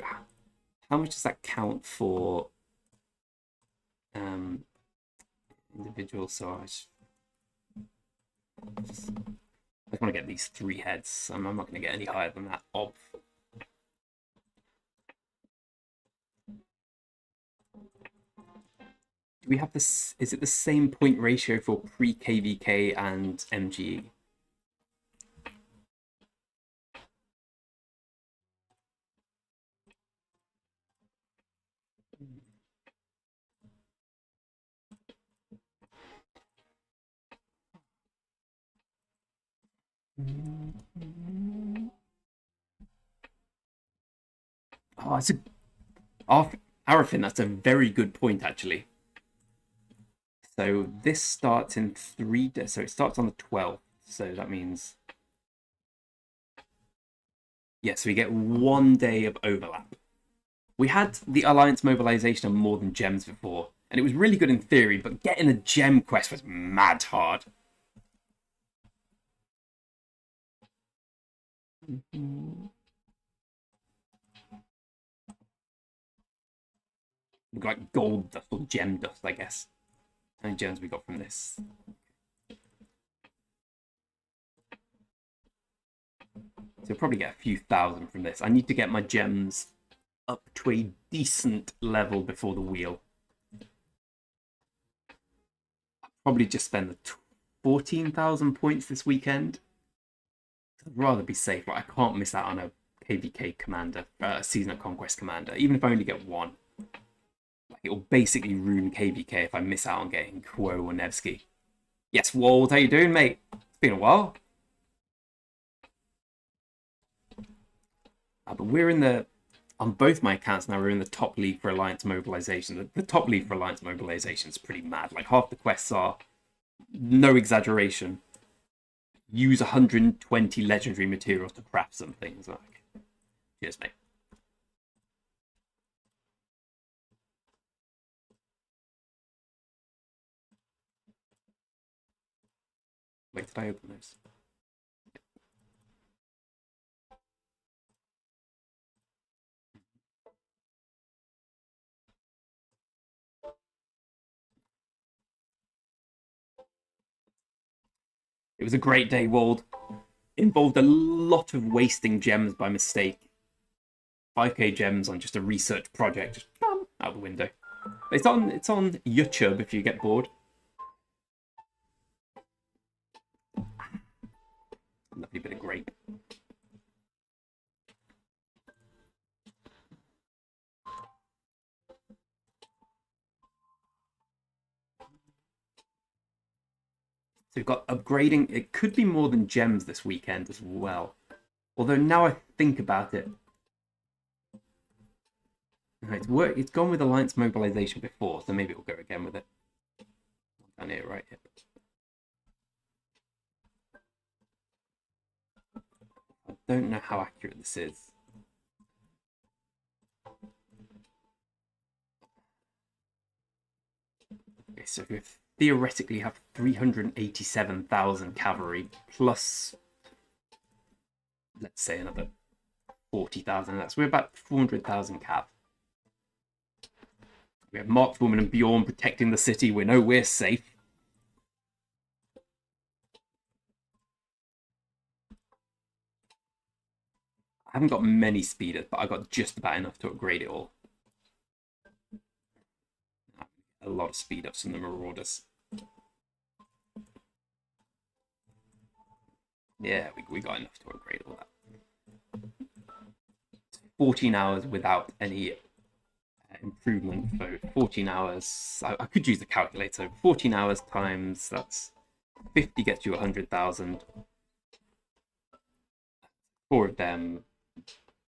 how much does that count for individual? So I just want to get these 3 heads. I'm not going to get any higher than that. Do we have this? Is it the same point ratio for pre-KVK and MG? Oh, it's a Arafin, that's a very good point, actually. So this starts in 3 days. So it starts on the 12th. So that means... yeah, so we get 1 day of overlap. We had the Alliance mobilization of more than gems before, and it was really good in theory, but getting a gem quest was mad hard. We got like gold dust or gem dust, I guess. How many gems we got from this? So we'll probably get a few thousand from this. I need to get my gems up to a decent level before the wheel. I'll probably just spend the 14,000 points this weekend. I'd rather be safe. Like, I can't miss out on a KVK commander, Season of Conquest commander, even if I only get 1. Like, it'll basically ruin KVK if I miss out on getting Quo or Nevsky. Yes, Wald, how you doing, mate? It's been a while. But we're in the... on both my accounts now, we're in the top league for Alliance mobilization. The top league for Alliance mobilization is pretty mad. Like, half the quests are, no exaggeration, use 120 legendary materials to craft something. It's like, cheers, mate. Wait, did I open those? It was a great day, Wald. Involved a lot of wasting gems by mistake. 5k gems on just a research project, just bam, out the window. It's on YouTube if you get bored. Lovely bit of grape. So we've got upgrading. It could be more than gems this weekend as well. Although now I think about it, it's gone with Alliance mobilization before, so maybe it will go again with it. Down here, right here. I don't know how accurate this is. Okay, so we theoretically have 387,000 cavalry plus, let's say, another 40,000. That's we're about 400,000 cav. We have Markswoman and Bjorn protecting the city. We know we're safe. I haven't got many speeders, but I got just about enough to upgrade it all. A lot of speed ups from the Marauders. Yeah, we got enough to upgrade all that. 14 hours without any improvement. So 14 hours. I could use the calculator. 14 hours times, that's 50 gets you 100,000. 4 of them,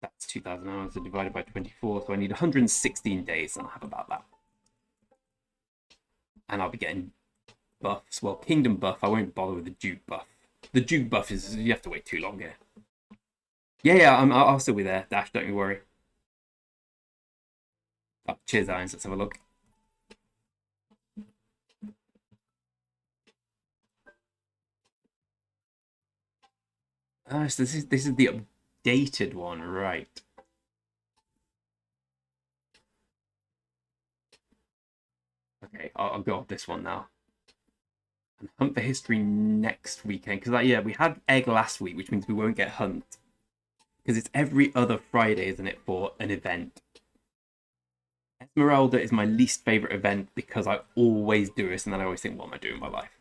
that's 2,000 hours divided by 24. So I need 116 days and I'll have about that. And I'll be getting buffs. Well, Kingdom buff, I won't bother with the Duke buff. The Duke buff is, you have to wait too long here. Yeah, I'll still be there, Dash, don't you worry. Oh, cheers, Irons, let's have a look. So this is the updated one, right? Okay, I'll go off this one now. And Hunt for History next weekend. Because, yeah, we had Egg last week, which means we won't get Hunt. Because it's every other Friday, isn't it, for an event. Esmeralda is my least favourite event because I always do this and then I always think, what am I doing in my life?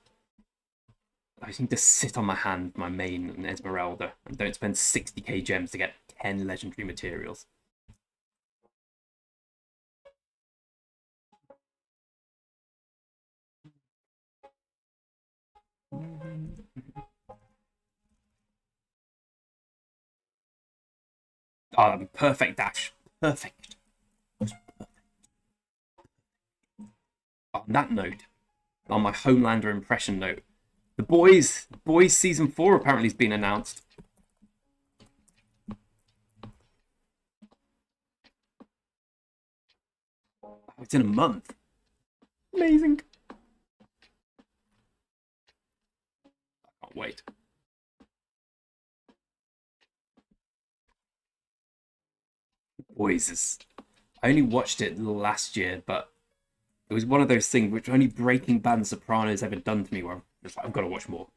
I just need to sit on my hand, my main and Esmeralda, and don't spend 60k gems to get 10 legendary materials. Oh, that'd be perfect, Dash. Perfect. On that note, on my Homelander impression note, the Boys Season 4 apparently has been announced. Oh, it's in a month. Amazing. I can't wait. Boys is... I only watched it last year, but it was one of those things which only Breaking Bad and Sopranos ever done to me where I'm just like, I've got to watch more.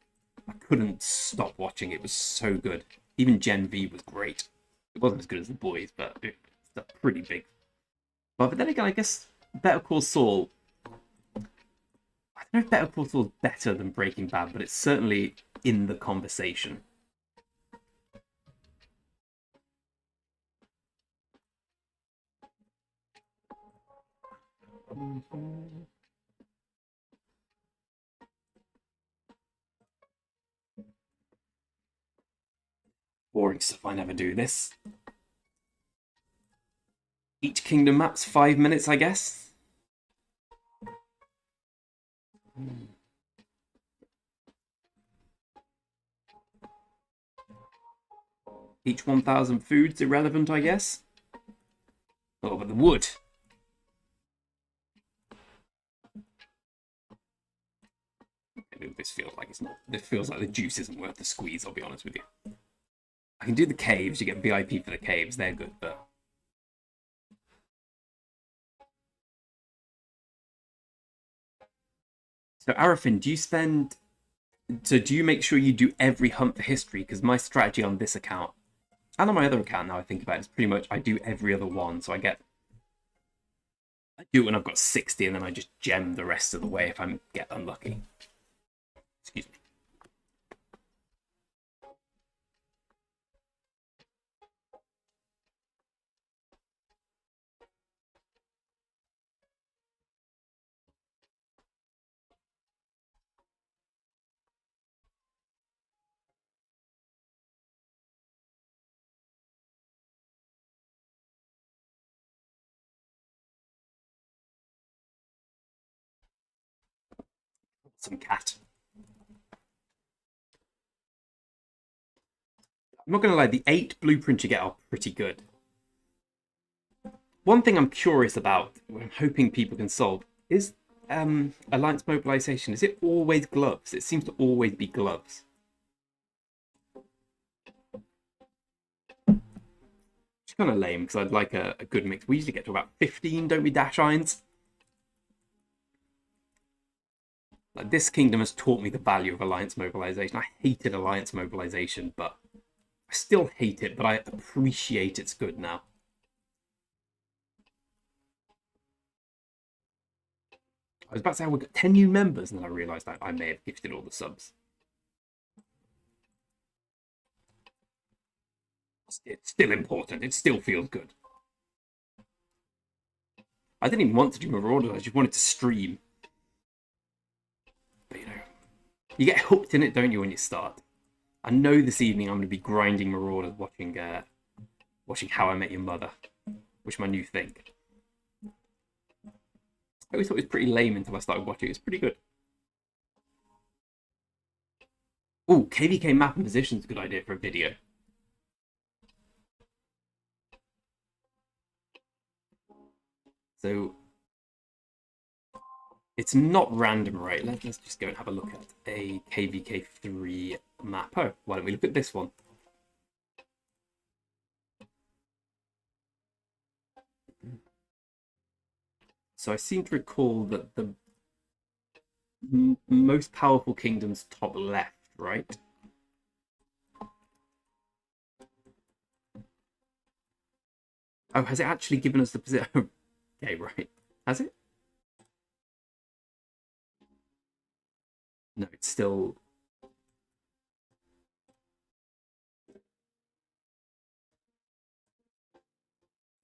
I couldn't stop watching. It was so good. Even Gen V was great. It wasn't as good as The Boys, but it's pretty big. But then again, I guess Better Call Saul... I don't know if Better Call Saul is better than Breaking Bad, but it's certainly in the conversation. Boring stuff, I never do this. Each kingdom map's 5 minutes, I guess. Each 1,000 food's irrelevant, I guess. Oh, but the wood. This feels like it's not. This feels like the juice isn't worth the squeeze, I'll be honest with you. I can do the caves, you get VIP for the caves, they're good, but... So, Arafin, do you make sure you do every hunt for history? Because my strategy on this account, and on my other account now I think about it, is pretty much I do every other one, so I do it when I've got 60 and then I just gem the rest of the way if I get unlucky. Excuse me. Some cat. I'm not going to lie, the 8 blueprints you get are pretty good. One thing I'm curious about, what I'm hoping people can solve, is alliance mobilization. Is it always gloves? It seems to always be gloves. It's kind of lame because I'd like a good mix. We usually get to about 15, don't we, Dash Irons? Like, this kingdom has taught me the value of alliance mobilization. I hated alliance mobilization, but I still hate it, but I appreciate its good now. I was about to say, we've got 10 new members, and then I realised that I may have gifted all the subs. It's still important. It still feels good. I didn't even want to do Marauders. I just wanted to stream. But, you know, you get hooked in it, don't you, when you start? I know this evening I'm going to be grinding Marauders, watching How I Met Your Mother, which is my new thing. I always thought it was pretty lame until I started watching it. It's pretty good. Oh, KVK map and position is a good idea for a video. So it's not random, right? Let's just go and have a look at a KVK3 map. Oh, why don't we look at this one? So I seem to recall that the most powerful kingdom's top left, right? Oh, has it actually given us the position? Okay, right. Has it? No, it's still...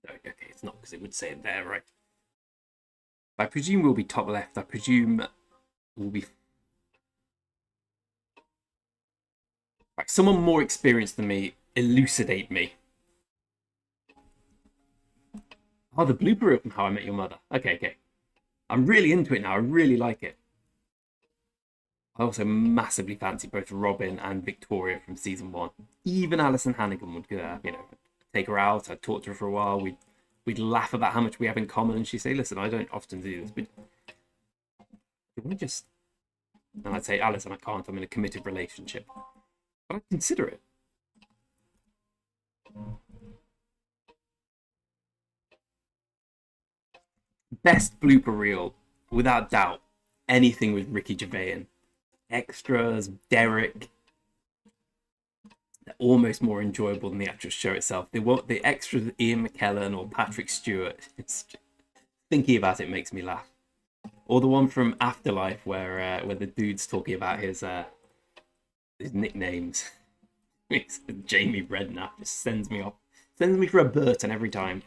Okay, it's not, because it would say it there, right? I presume we'll be top left. I presume we'll be... Right, someone more experienced than me, elucidate me. Oh, the blooper reel from How I Met Your Mother. Okay. I'm really into it now. I really like it. I also massively fancy both Robin and Victoria from season 1. Even Alison Hannigan would, take her out. I'd talk to her for a while. We'd laugh about how much we have in common, and she'd say, "Listen, I don't often do this, but you want to just..." And I'd say, "Alison, I can't. I'm in a committed relationship." But I'd consider it. Best blooper reel, without doubt, anything with Ricky Gervais. Extras, Derek, they're almost more enjoyable than the actual show itself. The extras with Ian McKellen or Patrick Stewart. Thinking about it makes me laugh. Or the one from Afterlife where the dude's talking about his nicknames. It's Jamie Redknapp. Just sends me off. Sends me for a Burton every time.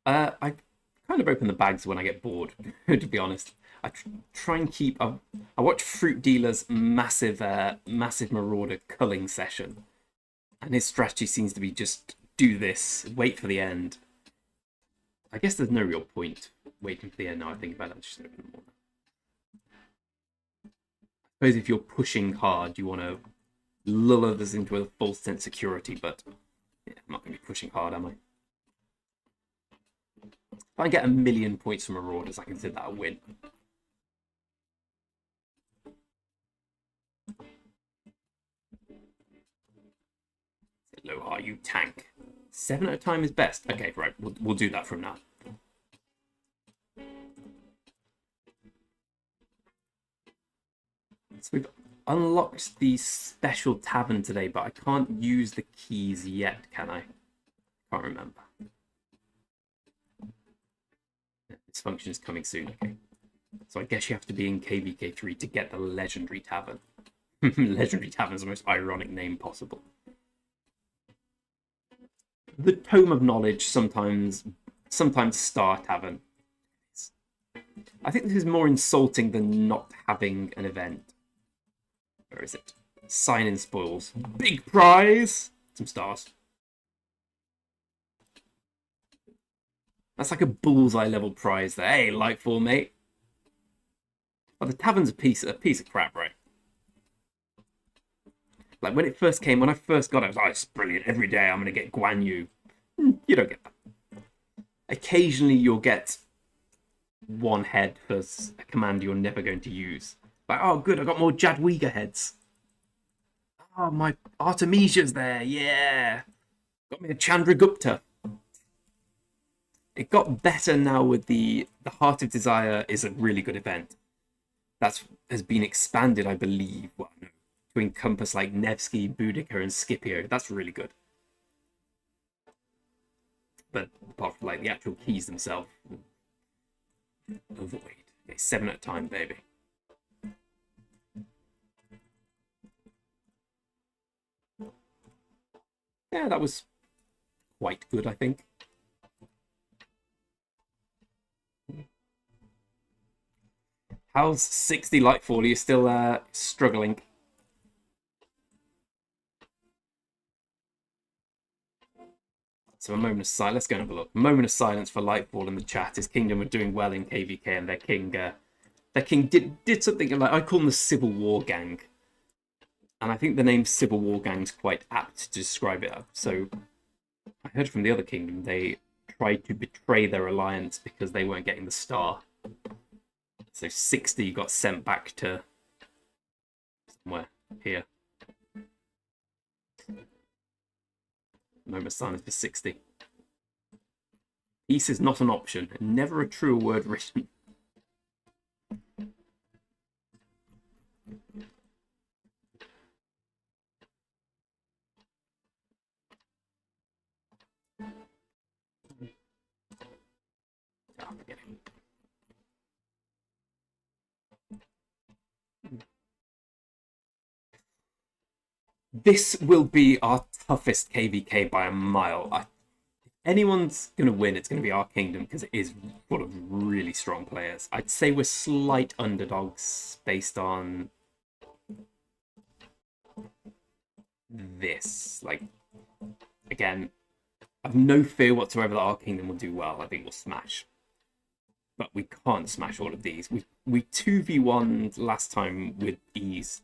I kind of open the bags when I get bored, to be honest. I try and keep... I watch Fruit Dealer's massive Marauder culling session. And his strategy seems to be just do this, wait for the end. I guess there's no real point waiting for the end now I think about it. Just open them all. I suppose if you're pushing hard, you want to lull others into a false sense of security, but yeah, I'm not going to be pushing hard, am I? If I get 1,000,000 points from Marauders, I consider that a win. Low, you tank. 7 at a time is best. Okay, right, we'll do that from now. So we've unlocked the special tavern today, but I can't use the keys yet, can I? Can't remember. This function is coming soon, okay. So I guess you have to be in KVK3 to get the Legendary Tavern. Legendary Tavern is the most ironic name possible. The Tome of Knowledge, sometimes Star Tavern. I think this is more insulting than not having an event. Where is it? Sign-in spoils. Big prize! Some stars. That's like a bullseye level prize there. Hey, Lightfall, mate. But the tavern's a piece of crap, right? Like when it first came, when I first got it, I was like, oh, it's brilliant. Every day I'm going to get Guan Yu. You don't get that. Occasionally you'll get one head for a command you're never going to use. Like, oh, good, I got more Jadwiga heads. Oh, my Artemisia's there, yeah. Got me a Chandragupta. It got better now with the Heart of Desire is a really good event. That has been expanded, I believe, to encompass like Nevsky, Boudica, and Scipio. That's really good. But apart from like the actual keys themselves, avoid. Okay, 7 at a time, baby. Yeah, that was quite good, I think. How's 60 Lightfall? Are you still struggling? So a moment of silence. Let's go and have a look. A moment of silence for Lightfall in the chat. His kingdom were doing well in KVK, and their king did something like, I call them the Civil War Gang, and I think the name Civil War Gang is quite apt to describe it. So I heard from the other kingdom they tried to betray their alliance because they weren't getting the star. So 60 got sent back to somewhere here. Moment of silence for 60. Peace is not an option, and never a truer word written. Oh, forget it. This will be our toughest KVK by a mile. If anyone's going to win, it's going to be our kingdom because it is full of really strong players. I'd say we're slight underdogs based on this. Like, again, I've no fear whatsoever that our kingdom will do well. I think we'll smash. But we can't smash all of these. We 2v1'd last time with ease.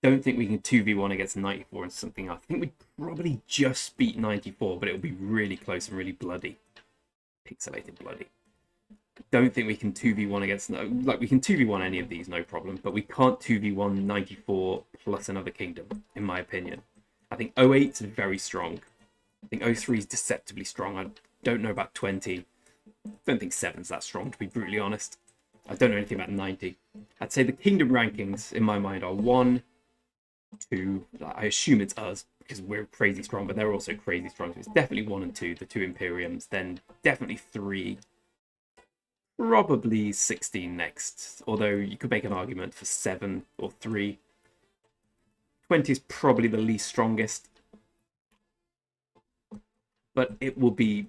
Don't think we can 2v1 against 94 and something else. I think we'd probably just beat 94, but it'll be really close and really bloody. Pixelated bloody. Don't think we can 2v1 against... Like, we can 2v1 any of these, no problem. But we can't 2v1 94 plus another kingdom, in my opinion. I think 08 is very strong. I think 03 is deceptively strong. I don't know about 20. I don't think 7's that strong, to be brutally honest. I don't know anything about 90. I'd say the kingdom rankings, in my mind, are 1... 2, I assume it's us because we're crazy strong, but they're also crazy strong. So it's definitely 1 and 2, the 2 Imperiums, then definitely 3, probably 16 next. Although you could make an argument for 7 or 3. 20 is probably the least strongest, but it will be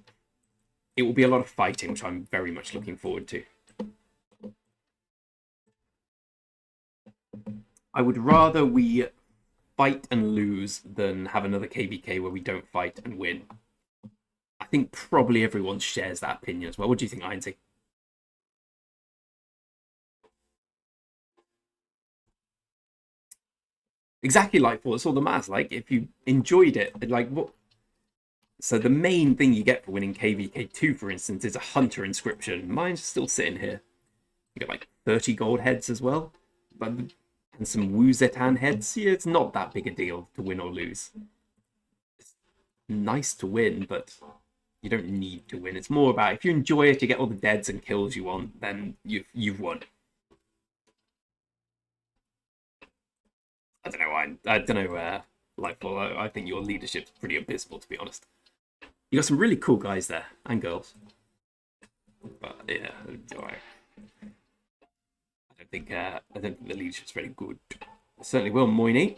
a lot of fighting, which I'm very much looking forward to. I would rather we fight and lose than have another KVK where we don't fight and win. I think probably everyone shares that opinion as well. What do you think, Ainsy? Exactly like what it's all the mass. Like, if you enjoyed it, like what? So the main thing you get for winning KVK2, for instance, is a Hunter inscription. Mine's still sitting here. You get like 30 gold heads as well. But and some Wu Zetan heads. Yeah, it's not that big a deal to win or lose. It's nice to win, but you don't need to win. It's more about if you enjoy it, you get all the deads and kills you want, then you've won. I don't know. I don't know. Lightfall, I think your leadership's pretty abysmal, to be honest. You got some really cool guys there and girls, but yeah, I don't think the leadership's very good. Certainly will, Moini.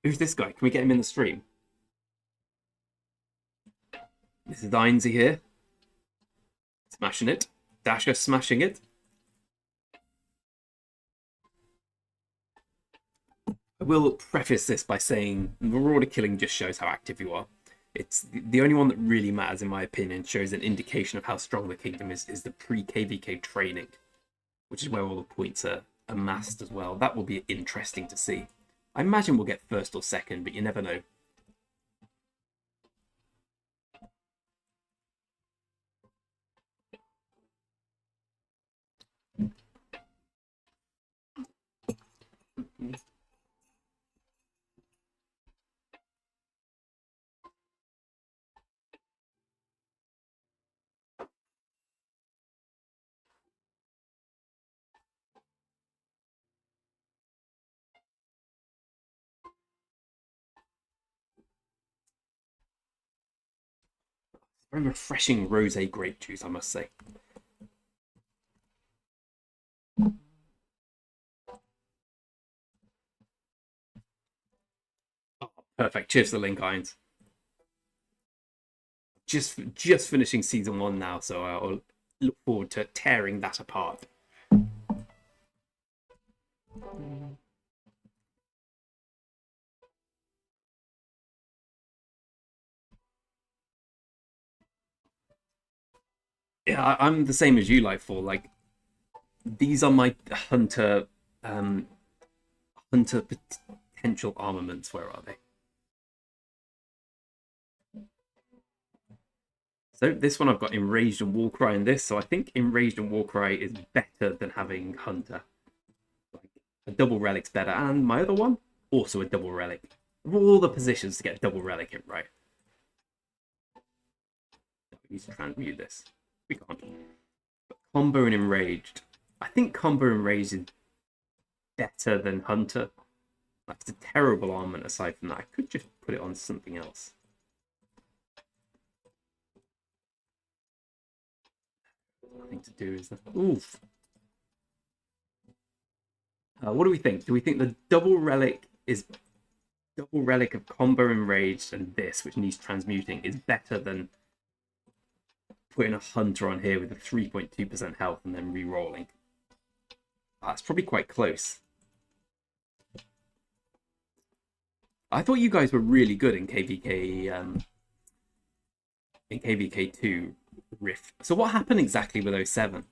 Who's this guy? Can we get him in the stream? This is Ainsy here. Smashing it. Dasher smashing it. I will preface this by saying Marauder killing just shows how active you are. It's the only one that really matters, in my opinion, shows an indication of how strong the kingdom is the pre-KVK training, which is where all the points are amassed as well. That will be interesting to see. I imagine we'll get first or second, but you never know. Very refreshing rosé grape juice, I must say. Oh, perfect. Cheers to the link, Irons. Just finishing season 1 now, so I'll look forward to tearing that apart. Yeah, I'm the same as you, Lightfall. Like, these are my hunter potential armaments. Where are they? So this one I've got Enraged and Warcry in this. So I think Enraged and Warcry is better than having Hunter. Like, a double relic's better. And my other one, also a double relic. Of all the positions to get a double relic in, right? We need to transmute this. We can't. But Combo and Enraged. I think Combo and Enraged is better than Hunter. That's a terrible armament aside from that. I could just put it on something else. Nothing to do is that. Oof. What do we think? Do we think the double relic of Combo Enraged and this, which needs transmuting, is better than putting a Hunter on here with a 3.2% health and then re-rolling? That's probably quite close. I thought you guys were really good in KVK2 Rift. So what happened exactly with 07?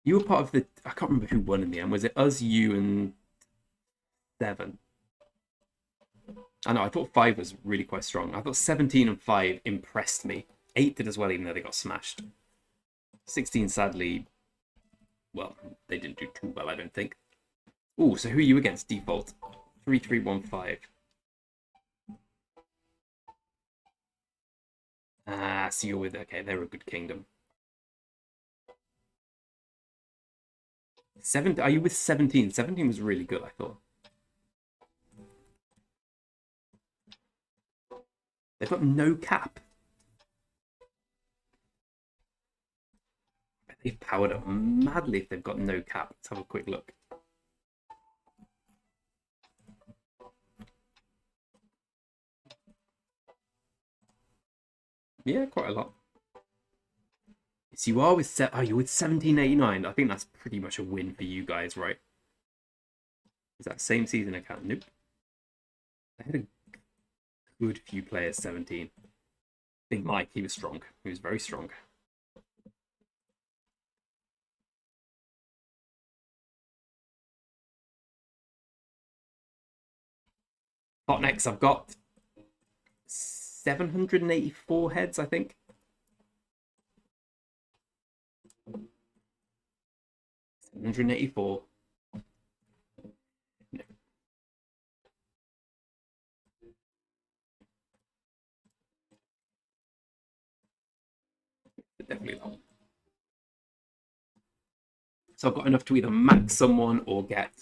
You were part of the... I can't remember who won in the end. Was it us, you, and 7? I know, I thought 5 was really quite strong. I thought 17 and 5 impressed me. 8 did as well, even though they got smashed. 16, sadly... Well, they didn't do too well, I don't think. Oh, so who are you against, default? 3315. Ah, so you're with... Okay, they're a good kingdom. Are you with 17? 17 was really good, I thought. They've got no cap. They've powered up madly if they've got no cap. Let's have a quick look. Yeah, quite a lot. So you are with you're with 1789. I think that's pretty much a win for you guys, right? Is that same season account? Nope. I had a good few players 17. Big Mike, he was strong. He was very strong. Hot next, I've got 784 heads, I think. 784. No. Definitely not. So I've got enough to either max someone or get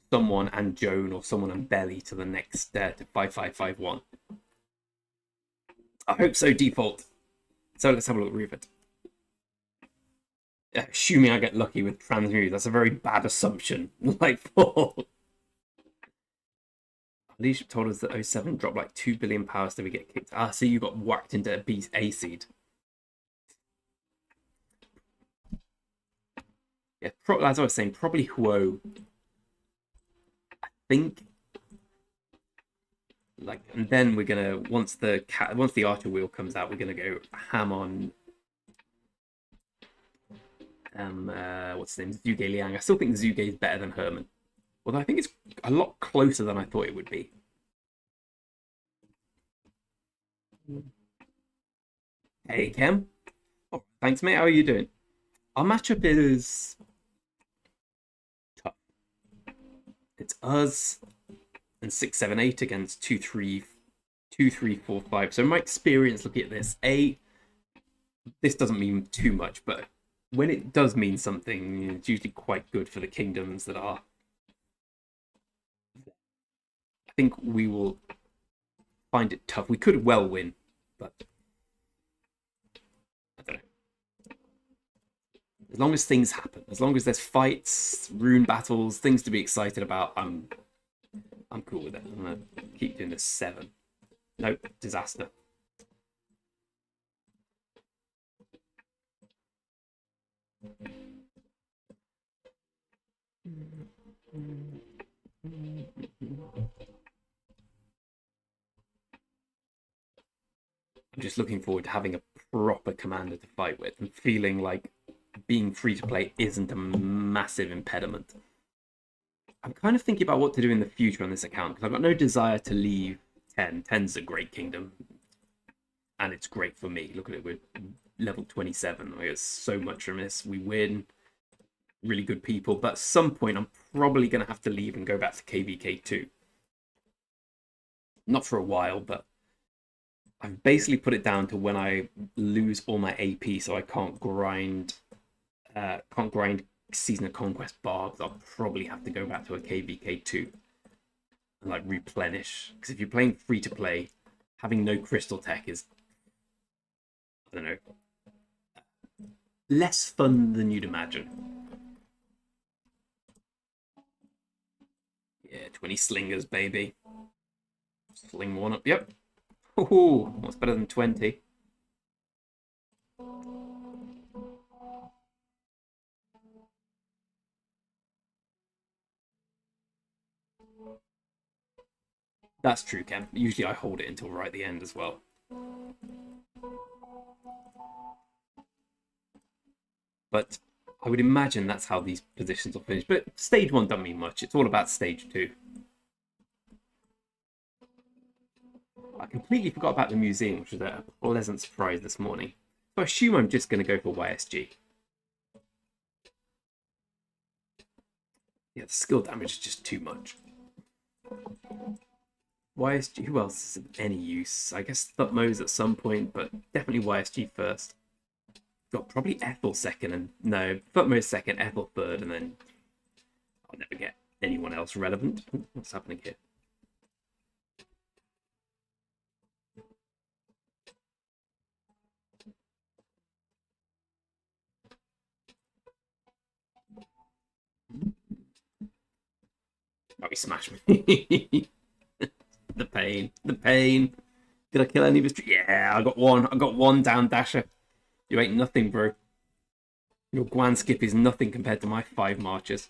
someone and Joan or someone and Belly to the next to 5551. I hope so, default. So let's have a look, Rupert. Assuming I get lucky with transmute, that's a very bad assumption. Like, Leadership told us that 07 dropped like 2 billion powers to we get kicked. Ah, so you got whacked into a beast A seed. Yeah, as I was saying, probably Huo. I think. Like, and then we're gonna once the Archer wheel comes out, we're gonna go ham on. What's his name? Zhuge Liang. I still think Zhuge is better than Herman, although I think it's a lot closer than I thought it would be. Hey, Kem. Oh, thanks, mate. How are you doing? Our matchup is tough. It's us and 6, 7, 8 against 2, 3, 4, 5. So my experience looking at this, this doesn't mean too much, but when it does mean something, it's usually quite good for the kingdoms that are. I think we will find it tough. We could well win, but I don't know. As long as things happen, as long as there's fights, rune battles, things to be excited about, I'm cool with it. I'm gonna keep doing this 7. Nope, disaster. I'm just looking forward to having a proper commander to fight with and feeling like being free to play isn't a massive impediment. I'm kind of thinking about what to do in the future on this account because I've got no desire to leave 10. 10's a great kingdom and it's great for me. Look at it, we're level 27. We get so much from this. We win, really good people, but at some point I'm probably going to have to leave and go back to KVK2. Not for a while, but I've basically put it down to when I lose all my AP, so I can't grind Season of Conquest barbs. I'll probably have to go back to a KVK2 and like replenish. Because if you're playing free to play, having no crystal tech is, I don't know, less fun than you'd imagine. Yeah, 20 slingers, baby. Sling one up. Yep. Ooh, what's better than 20? That's true, Ken. Usually I hold it until right at the end as well. But I would imagine that's how these positions will finish. But stage 1 doesn't mean much. It's all about stage 2. I completely forgot about the museum, which was a pleasant surprise this morning. So I assume I'm just going to go for YSG. Yeah, the skill damage is just too much. YSG, who else is of any use? I guess Thutmose at some point, but definitely YSG first. Got probably Ethel second, and no, Thutmose second, Ethel third, and then I'll never get anyone else relevant. What's happening here? Oh, he smashed me. The pain. The pain. Did I kill any of his? Yeah, I got one. I got one down dasher. You ain't nothing, bro. Your Guan skip is nothing compared to my 5 marches.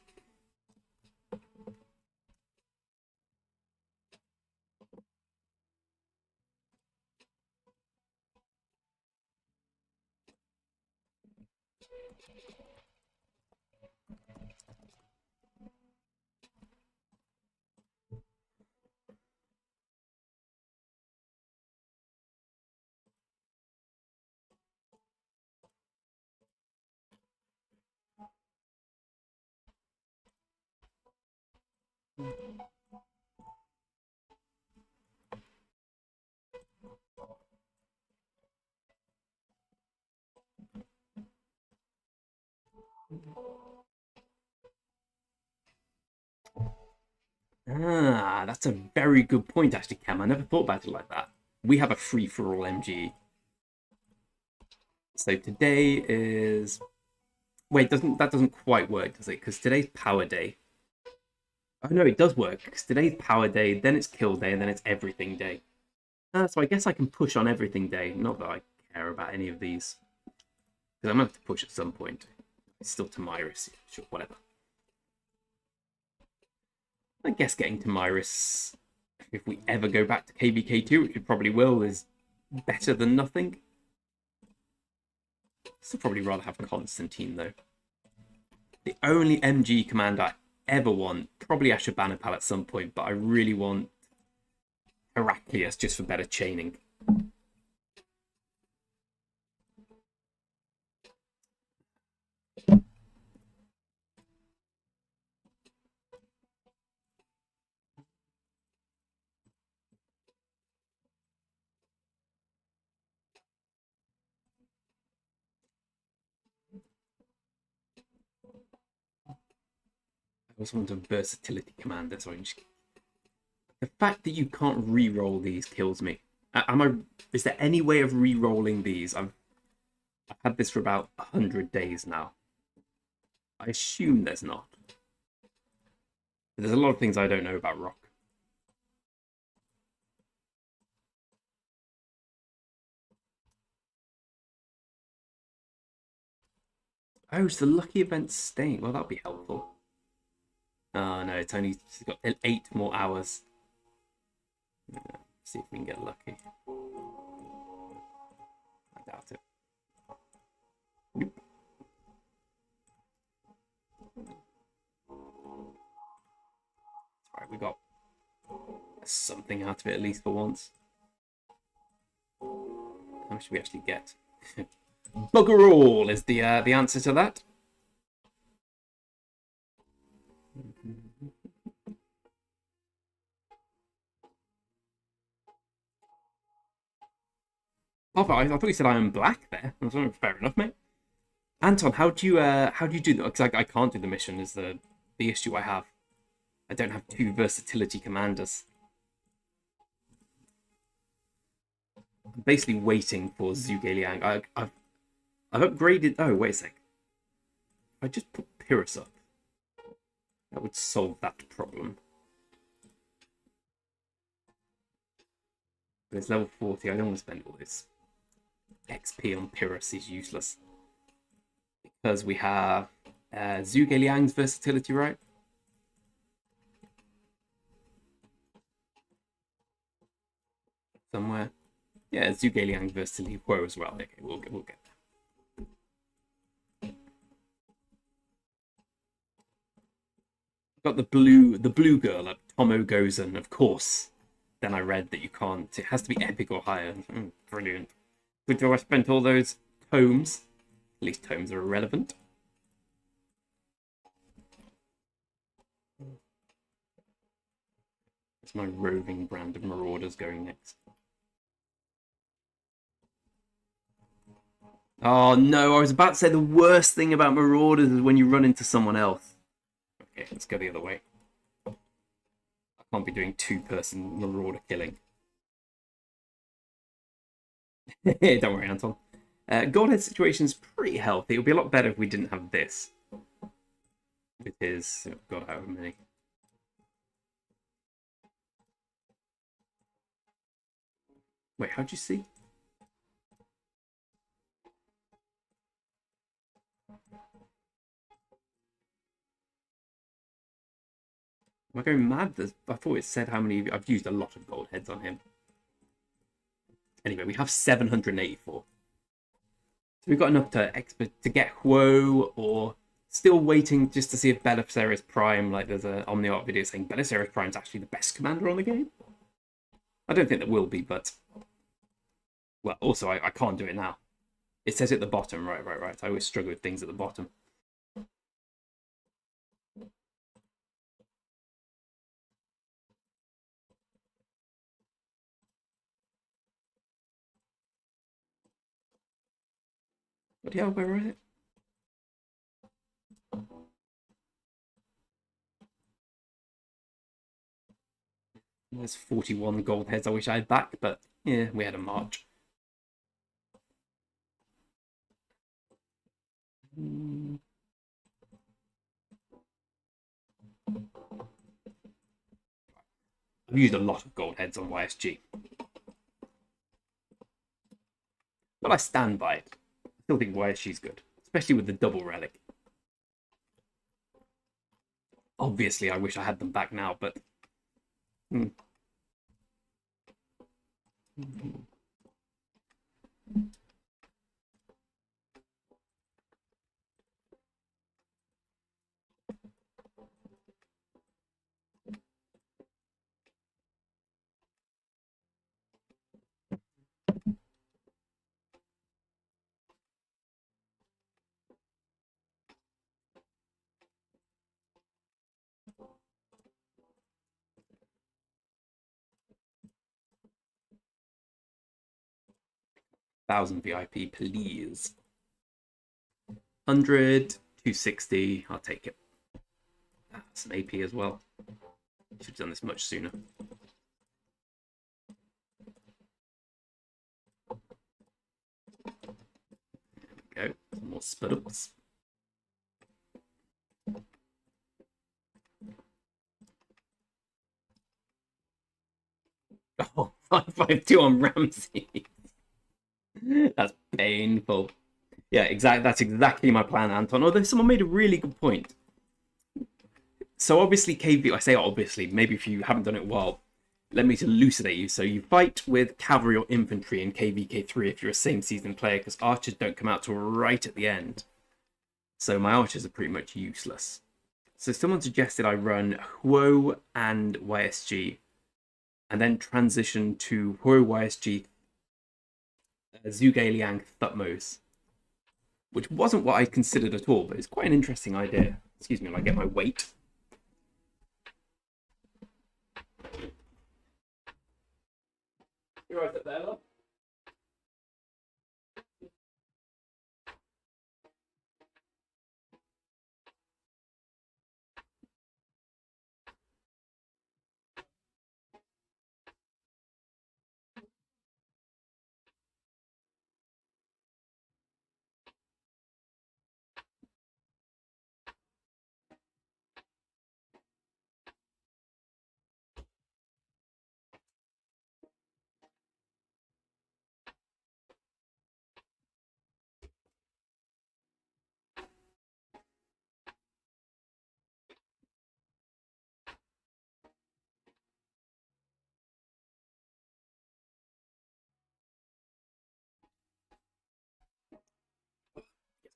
Ah, that's a very good point, actually, Cam. I never thought about it like that. We have a free-for-all MG. So today is... Wait, that doesn't quite work, does it? Because today's Power Day. Oh, no, it does work. Because today's Power Day, then it's Kill Day, and then it's Everything Day. So I guess I can push on Everything Day. Not that I care about any of these. Because I'm going to have to push at some point. It's still Tamiris. Sure, whatever. I guess getting Tamiris, if we ever go back to KVK2, which we probably will, is better than nothing. Still probably rather have Constantine, though. The only MG command I ever want, probably Ashurbanipal at some point, but I really want Heraclius just for better chaining. I also want a versatility commander, so the fact that you can't re-roll these kills me. Is there any way of re-rolling these? I've had this for about 100 days now. I assume there's not. But there's a lot of things I don't know about Rock. Oh, it's the lucky event staying. Well, that'll be helpful. Oh no, it's got 8 more hours. See if we can get lucky. Doubt it. Nope. Alright, we got something out of it at least for once. How much should we actually get? Bugger all is the answer to that. Papa, I thought you said I am black there. I was like, fair enough, mate. Anton, how do you do that? Because I can't do the mission. Is the issue I have? I don't have 2 versatility commanders. I'm basically waiting for Zhuge Liang. I've upgraded. Oh, wait a sec. If I just put Pyrrhus up, that would solve that problem. But it's level 40. I don't want to spend all this XP on Pyrrhus. Is useless because we have Zhuge Liang's versatility, right? Somewhere. Yeah, Zhuge Liang versatility Huo as well. Okay, we'll get there. Got the blue girl at Tomo Gozen, of course. Then I read that you can't. It has to be epic or higher. Brilliant. Good job I spent all those tomes. At least tomes are irrelevant. It's my roving brand of Marauders going next. Oh no, I was about to say the worst thing about Marauders is when you run into someone else. Okay, let's go the other way. I can't be doing 2-person Marauder killing. Don't worry, Anton. Godhead situation's pretty healthy. It would be a lot better if we didn't have this. With his... Oh god, however many. Wait, how'd you see? Am I going mad? I thought it said how many... I've used a lot of gold heads on him. Anyway, we have 784. So we've got enough to get Huo, or still waiting just to see if Belisarius Prime, like there's an Omniart video saying Belisarius Prime is actually the best commander on the game. I don't think there will be, but... Well, also, I can't do it now. It says at the bottom, right. I always struggle with things at the bottom. But yeah, where is it? There's 41 gold heads I wish I had back, but yeah, we had a march. I've used a lot of gold heads on YSG. But I stand by it. I still think YSG's good, especially with the double relic. Obviously, I wish I had them back now, but... 1,000 VIP, please. 100, 260, I'll take it. Some AP as well. Should have done this much sooner. There we go. Some more spud ups. Oh, 552 on Ramsey. That's painful. Yeah, exactly. That's exactly my plan, Anton. Although someone made a really good point. So obviously KV, I say obviously, maybe if you haven't done it well, let me to elucidate you. So you fight with cavalry or infantry in KVK3 if you're a same season player, because archers don't come out till right at the end. So my archers are pretty much useless. So someone suggested I run Huo and YSG, and then transition to Huo YSG, Zhuge Liang Thutmose, which wasn't what I considered at all, but it's quite an interesting idea. Excuse me while I get my weight. You're right up there, love.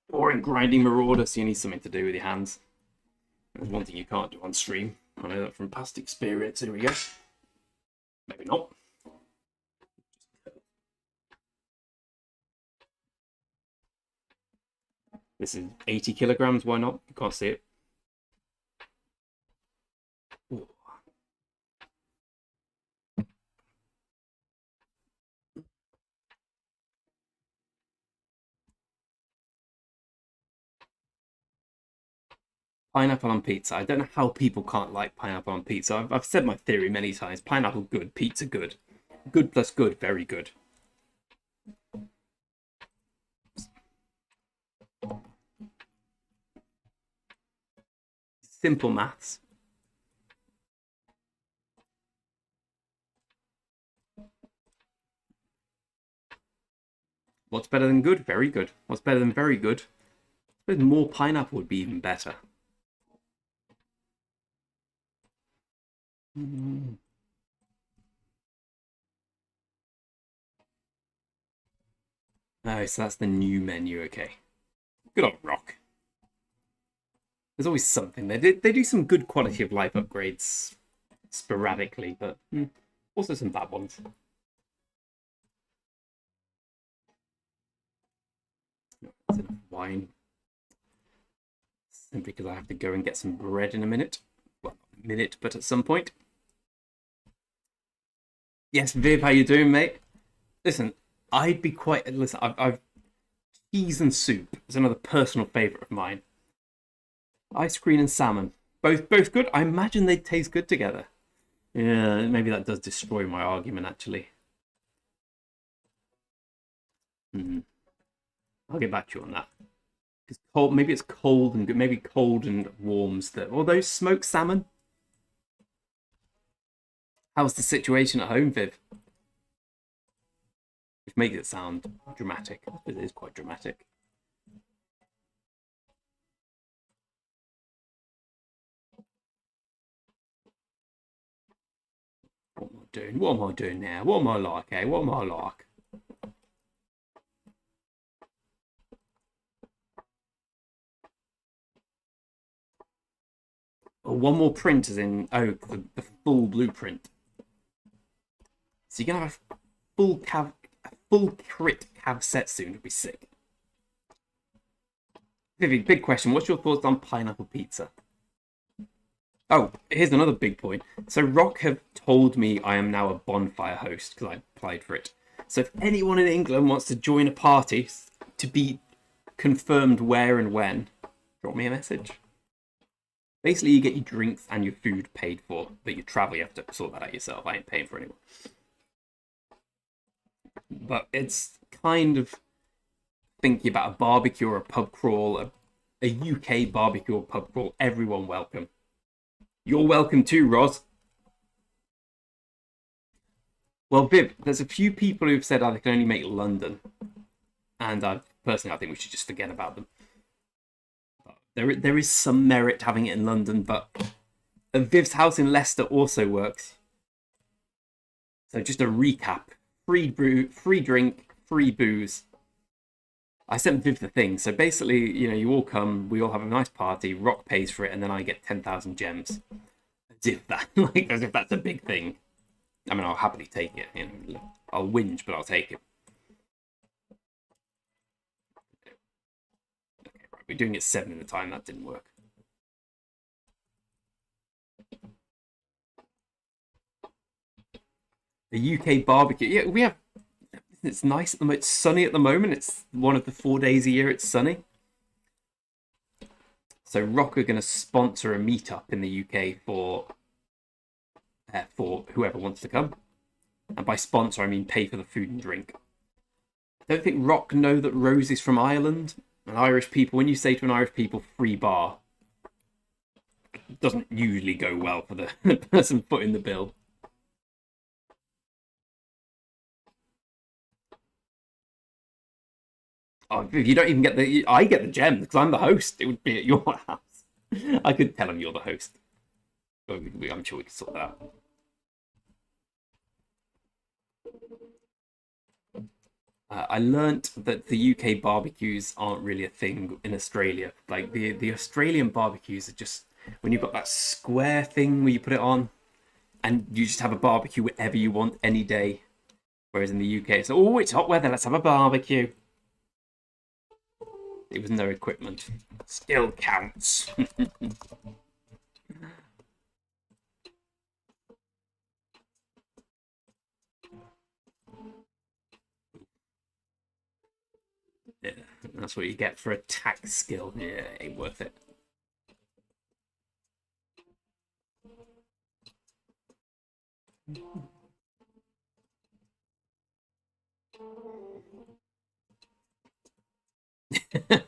Boring grinding Marauder, so you need something to do with your hands. There's one thing you can't do on stream. I know that from past experience. Here we go. Maybe not. This is 80 kilograms. Why not? You can't see it. Ooh. Pineapple on pizza. I don't know how people can't like pineapple on pizza. I've said my theory many times. Pineapple good, pizza good. Good plus good, very good. Simple maths. What's better than good? Very good. What's better than very good? I suppose more pineapple would be even better. Oh, so that's the new menu. Okay. Good old Rock. There's always something. They do some good quality of life upgrades sporadically, but also some bad ones. That's enough wine. Simply because I have to go and get some bread in a minute. Well, not a minute, but at some point. Yes, Viv, how you doing, mate? Listen, I'd be quite... Listen, I've cheese and soup is another personal favourite of mine. Ice cream and salmon. Both good? I imagine they'd taste good together. Yeah, maybe that does destroy my argument, actually. I'll get back to you on that. It's cold, maybe it's cold and good. Maybe cold and warms that. Or those smoked salmon. How's the situation at home, Viv? Which makes it sound dramatic. It is quite dramatic. What am I doing? What am I doing now? What am I like, eh? What am I like? Oh, one more print is in... Oh, the full blueprint. So you're going to have a full crit cav set soon. It'll be sick. Vivi, big question. What's your thoughts on pineapple pizza? Oh, here's another big point. So Rock have told me I am now a bonfire host because I applied for it. So if anyone in England wants to join a party to be confirmed where and when, drop me a message. Basically, you get your drinks and your food paid for, but your travel, you have to sort that out yourself. I ain't paying for anyone. But it's kind of thinking about a barbecue or a pub crawl, a UK barbecue or pub crawl. Everyone welcome. You're welcome too, Roz. Well, Viv, there's a few people who've said they can only make London. And personally, I think we should just forget about them. There is some merit having it in London, but Viv's house in Leicester also works. So just a recap: free brew, free drink, free booze. I sent Viv the thing. So basically, you all come, we all have a nice party. Rock pays for it, and then I get 10,000 gems. As if that's a big thing. I mean, I'll happily take it. I'll whinge, but I'll take it. Okay, right, we're doing it 7 at a time. That didn't work. The UK barbecue. Yeah, we have. It's nice at the moment. It's sunny at the moment. It's one of the 4 days a year it's sunny. So Rock are going to sponsor a meetup in the UK for whoever wants to come. And by sponsor, I mean pay for the food and drink. I don't think Rock know that Rose is from Ireland. And Irish people, when you say to an Irish people, free bar, it doesn't usually go well for the person footing the bill. Oh, if you don't even get I get the gem because I'm the host. It would be at your house. I could tell him you're the host. I'm sure we can sort that out. I learnt that the UK barbecues aren't really a thing in Australia. Like the Australian barbecues are just when you've got that square thing where you put it on, and you just have a barbecue wherever you want any day. Whereas in the UK, it's it's hot weather. Let's have a barbecue. It was no equipment. Still counts. Yeah, that's what you get for a tax skill. Yeah, ain't worth it.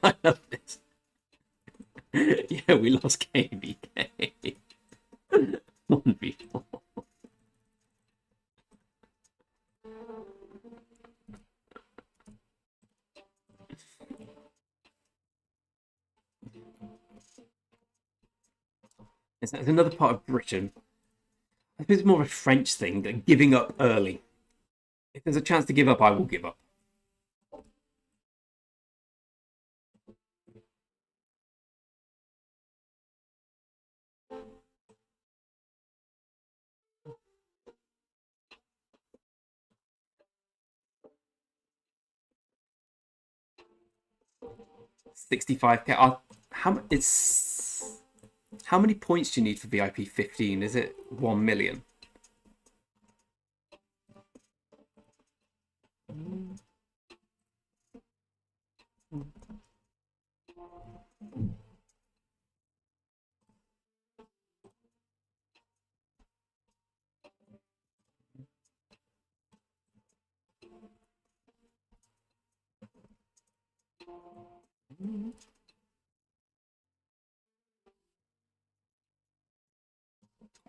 I love this. Yeah, we lost KVK. 1v4. It's another part of Britain. I think it's more of a French thing, that giving up early. If there's a chance to give up, I will give up. $65k. How many points do you need for VIP 15? Is it 1 million?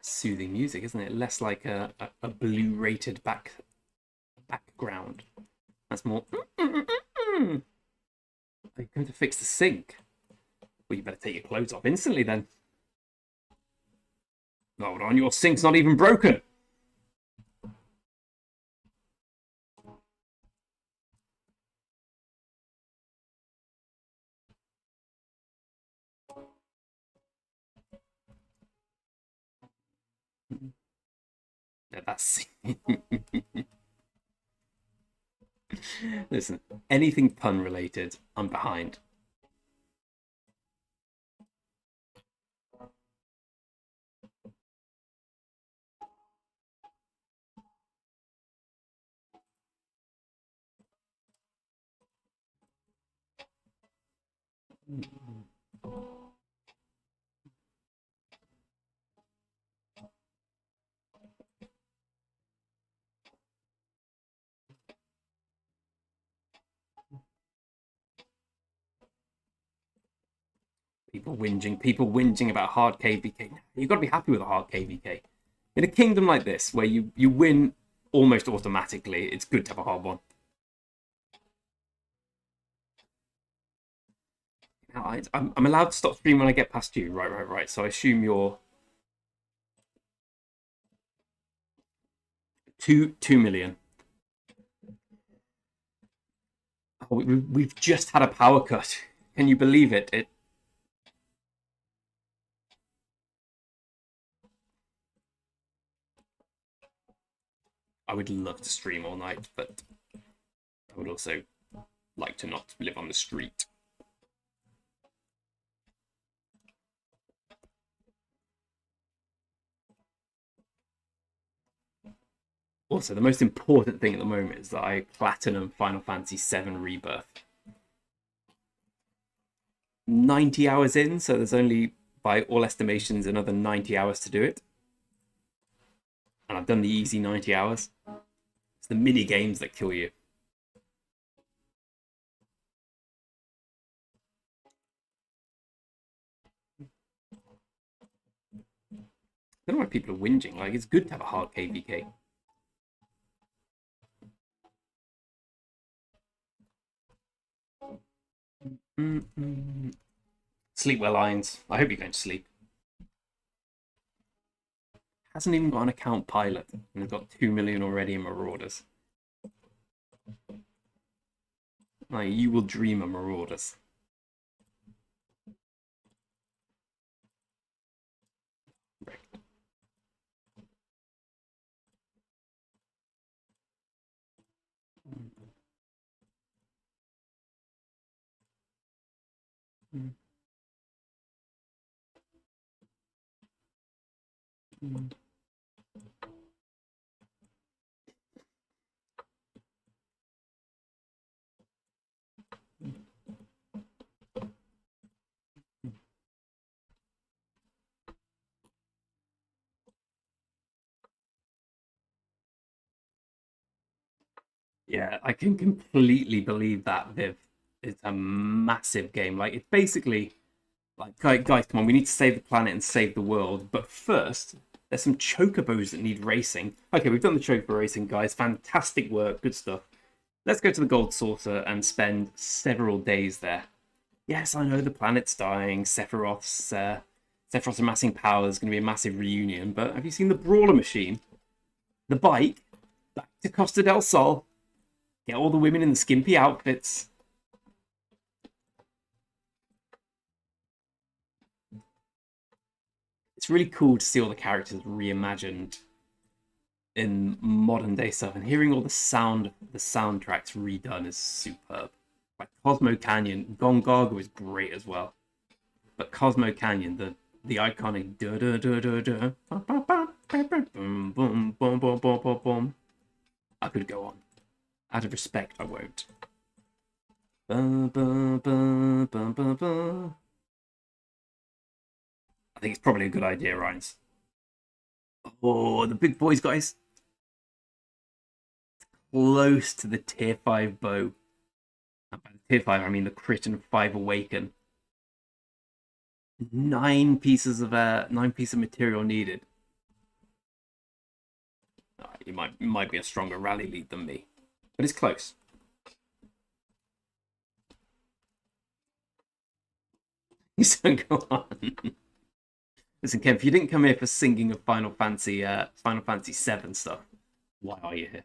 Soothing music, isn't it? Less like a blue rated background. That's more. Are you going to fix the sink? Well, you better take your clothes off instantly then. Hold on, your sink's not even broken. That's listen, anything pun related, I'm behind. People whinging about hard KVK. You've got to be happy with a hard KVK. In a kingdom like this, where you win almost automatically, it's good to have a hard one. Now, I'm allowed to stop stream when I get past you. Right. So I assume you're 2 million. Oh, we've just had a power cut. Can you believe it? I would love to stream all night, but I would also like to not live on the street. Also, the most important thing at the moment is that I platinum Final Fantasy VII Rebirth. 90 hours in, so there's only, by all estimations, another 90 hours to do it. And I've done the easy 90 hours. It's the mini games that kill you. I don't know why people are whinging. Like, it's good to have a hard KVK. Sleep well, Lions. I hope you're going to sleep. Hasn't even got an account pilot, and they've got 2 million already in Marauders. Like, you will dream of Marauders. Yeah, I can completely believe that, Viv. It's a massive game. Like, it's basically like, guys, come on, we need to save the planet and save the world. But first, there's some chocobos that need racing. Okay, we've done the chocobo racing, guys. Fantastic work, good stuff. Let's go to the Gold Saucer and spend several days there. Yes, I know the planet's dying. Sephiroth's amassing power. There's going to be a massive reunion. But have you seen the Brawler machine? The bike? Back to Costa del Sol. Get all the women in the skimpy outfits. It's really cool to see all the characters reimagined in modern day stuff, and hearing all the soundtracks redone is superb. Like Cosmo Canyon, Gongaga is great as well. But Cosmo Canyon, the iconic da da da da da, boom boom boom boom boom boom boom. I could go on. Out of respect, I won't. I think it's probably a good idea, Rhines. Oh, the big boys, guys. Close to the tier 5 bow. And by tier 5, I mean the crit and 5 awaken. 9 pieces of material needed. You might be a stronger rally lead than me. But it's close. So go on. Listen, Kev, if you didn't come here for singing of Final Fantasy VII stuff, why are you here?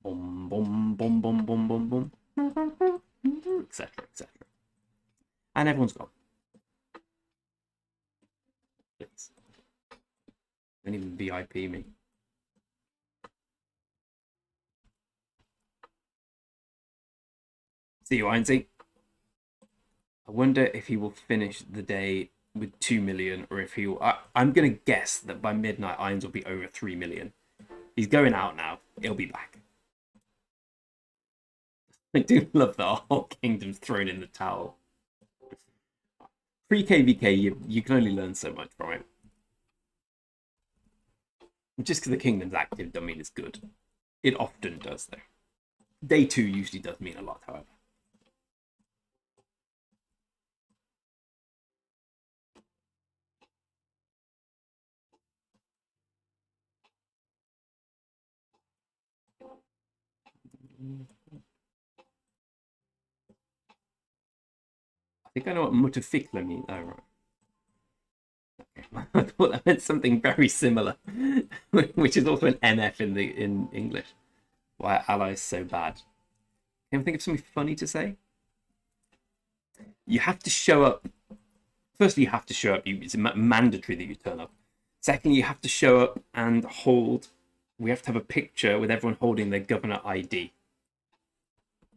Boom, boom, boom, boom, boom, boom, boom, etc., etc. And everyone's gone. Please. Don't even VIP me. See you, Ainsy. I wonder if he will finish the day with 2 million, or if he'll... I'm going to guess that by midnight, Irons will be over 3 million. He's going out now. He'll be back. I do love that our whole kingdom's thrown in the towel. Pre-KVK, you can only learn so much from it. Just because the kingdom's active doesn't mean it's good. It often does, though. Day 2 usually does mean a lot, however. I think I know what mutafikla means. Oh, right. Okay. thought that meant something very similar, which is also an MF in English. Why are allies so bad? Can you think of something funny to say? You have to show up. Firstly, you have to show up. It's mandatory that you turn up. Secondly, you have to show up and hold. We have to have a picture with everyone holding their governor ID,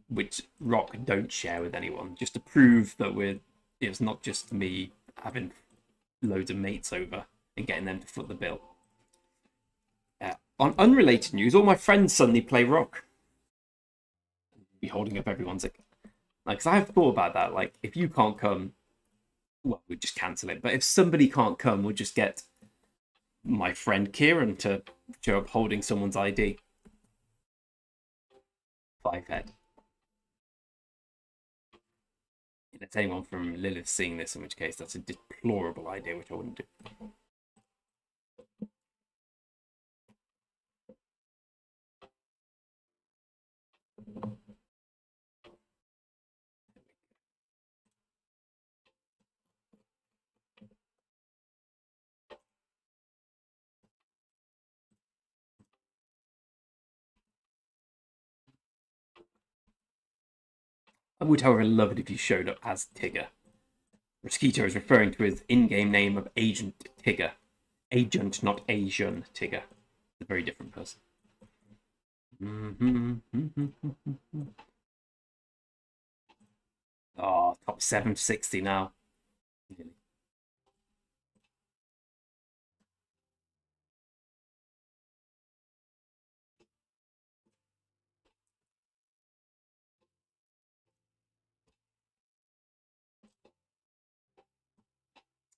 which Rock don't share with anyone, just to prove that it's not just me having loads of mates over and getting them to foot the bill. On unrelated news, all my friends suddenly play Rock. Be holding up everyone's like, because I have thought about that. Like, if you can't come, well, we'd just cancel it. But if somebody can't come, we'll just get my friend Kieran to show up holding someone's ID. 5 head. If it's anyone from Lilith seeing this, in which case that's a deplorable idea, which I wouldn't do. I would, however, love it if you showed up as Tigger. Mosquito is referring to his in-game name of Agent Tigger. Agent, not Asian Tigger. A very different person. Oh, top 760 now.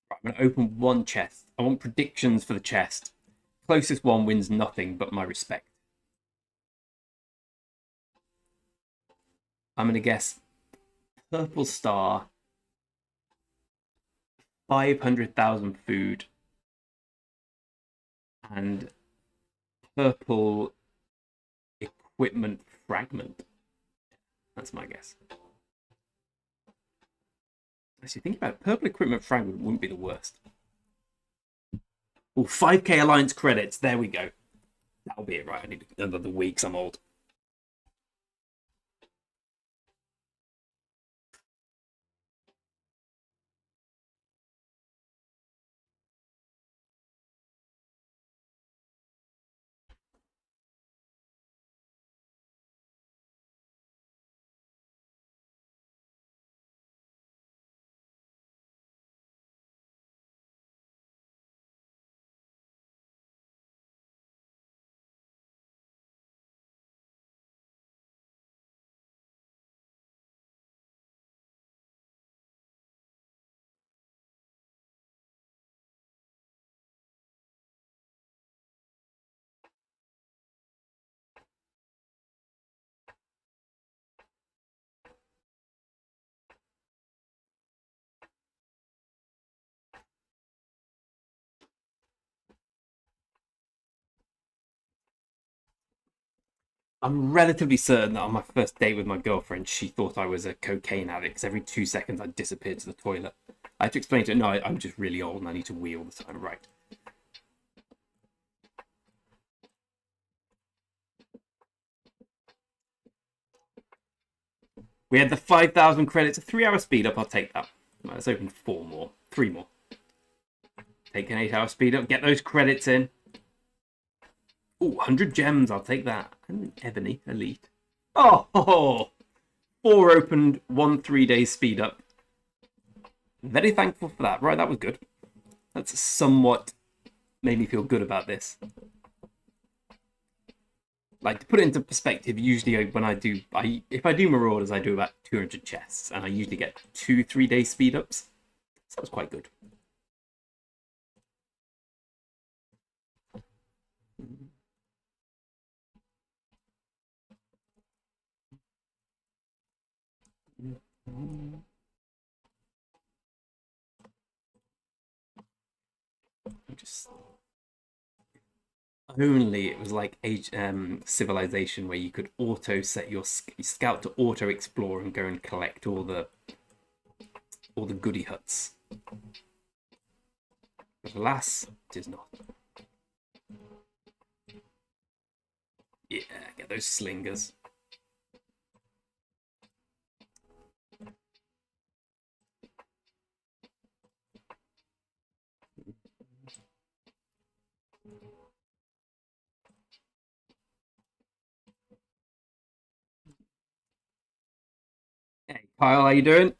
Right, I'm going to open one chest. I want predictions for the chest. Closest one wins nothing but my respect. I'm going to guess Purple Star, 500,000 food, and Purple Equipment Fragment. That's my guess. Actually, think about it. Purple Equipment Fragment wouldn't be the worst. Oh, 5k Alliance credits. There we go. That'll be it, right? I need another week because I'm old. I'm relatively certain that on my first date with my girlfriend, she thought I was a cocaine addict because every 2 seconds I disappeared to the toilet. I had to explain to her, no, I'm just really old and I need to wee all the time. Right. We had the 5,000 credits, a 3-hour speed up. I'll take that. Right, let's open 4 more. 3 more. Take an 8-hour speed up. Get those credits in. Ooh, 100 gems. I'll take that. And Ebony Elite. Oh, 4 opened, 1 3-day speed up. Very thankful for that. Right, that was good. That's somewhat made me feel good about this. Like, to put it into perspective, usually when if I do Marauders, I do about 200 chests, and I usually get 2 3-day speed ups. So that was quite good. Just only it was like Civilization, where you could auto set your scout to auto explore and go and collect all the goodie huts. But alas, it is not. Yeah, get those slingers. Hey, Kyle, how you doing?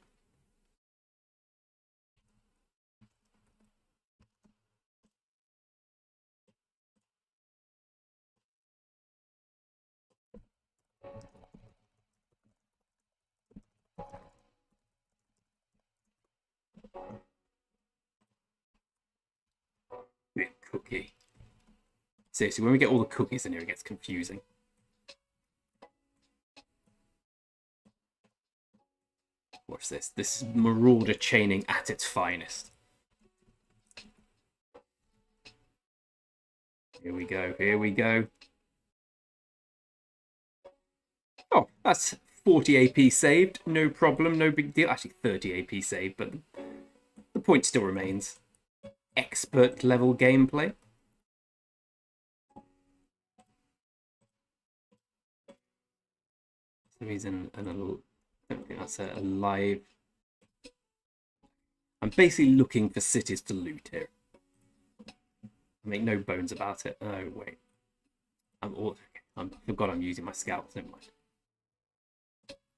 Cookie. Seriously, when we get all the cookies in here, it gets confusing. Watch this. This is Marauder chaining at its finest. Here we go. Here we go. Oh, that's 40 AP saved. No problem. No big deal. Actually, 30 AP saved, but the point still remains. Expert level gameplay. For some reason, I don't think that's a live. I'm basically looking for cities to loot here. I make no bones about it. Oh wait, I forgot I'm using my scouts. Never mind.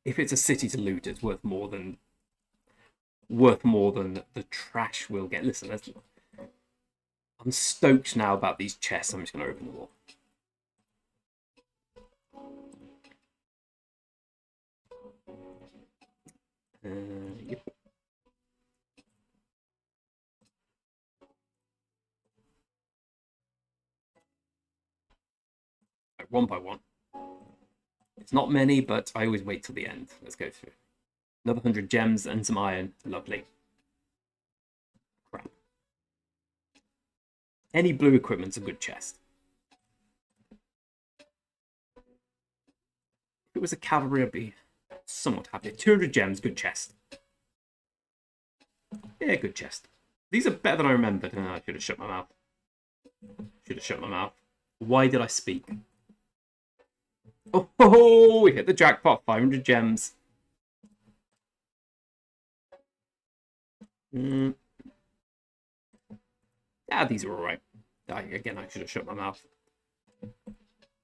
If it's a city to loot, it's worth more than the trash we'll get. Listen, I'm stoked now about these chests. I'm just going to open them all. Yep. Right, one by one. It's not many, but I always wait till the end. Let's go through. Another 100 gems and some iron. Lovely. Crap. Any blue equipment's a good chest. If it was a cavalry, I'd be somewhat happy. 200 gems, good chest. Yeah, good chest. These are better than I remembered. Oh, I should have shut my mouth. Should have shut my mouth. Why did I speak? Oh, we hit the jackpot. 500 gems. Yeah, these are alright. Again, I should have shut my mouth.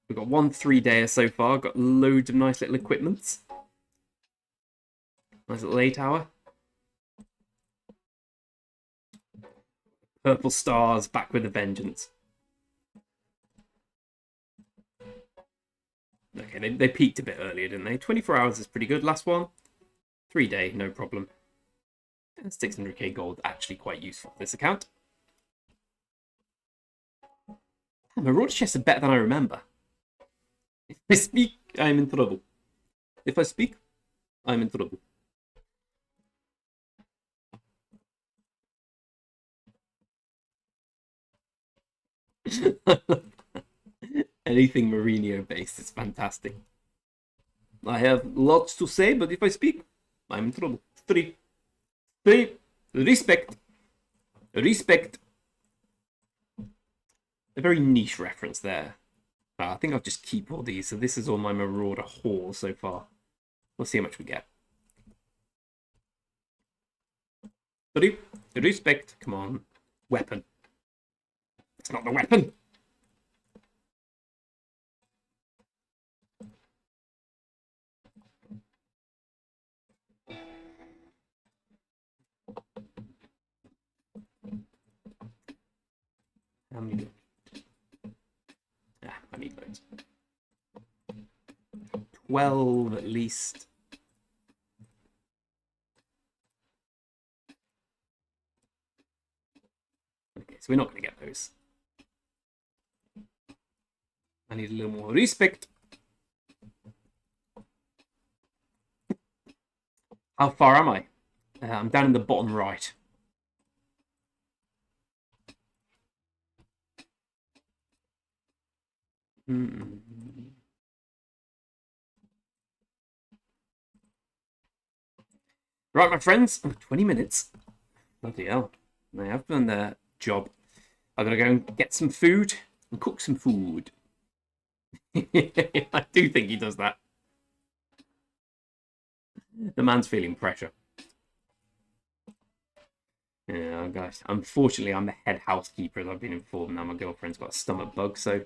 We've got 1 3-dayer so far. Got loads of nice little equipments. Nice little 8-hour. Purple stars back with a vengeance. Okay, they peaked a bit earlier, didn't they? 24 hours is pretty good. Last one. 3-day, no problem. 600k gold, actually quite useful for this account. Marauder chests are better than I remember. If I speak, I'm in trouble. If I speak, I'm in trouble. Anything Mourinho based is fantastic. I have lots to say, but if I speak, I'm in trouble. Three. Respect. Respect. A very niche reference there. I think I'll just keep all these. So this is all my Marauder haul so far. We'll see how much we get. Respect. Come on. Weapon. It's not the weapon. How many? I need loads. 12 at least. Okay, so we're not going to get those. I need a little more respect. How far am I? I'm down in the bottom right. Right, my friends. 20 minutes. Bloody hell. They have done their job I'm going to go and get some food and cook some food. I do think he does that. The man's feeling pressure. Yeah, guys. Unfortunately, I'm the head housekeeper, as I've been informed. Now my girlfriend's got a stomach bug, so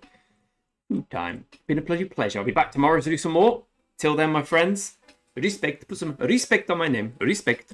food time. Been a bloody pleasure. I'll be back tomorrow to do some more. Till then, my friends, respect. Put some respect on my name. Respect.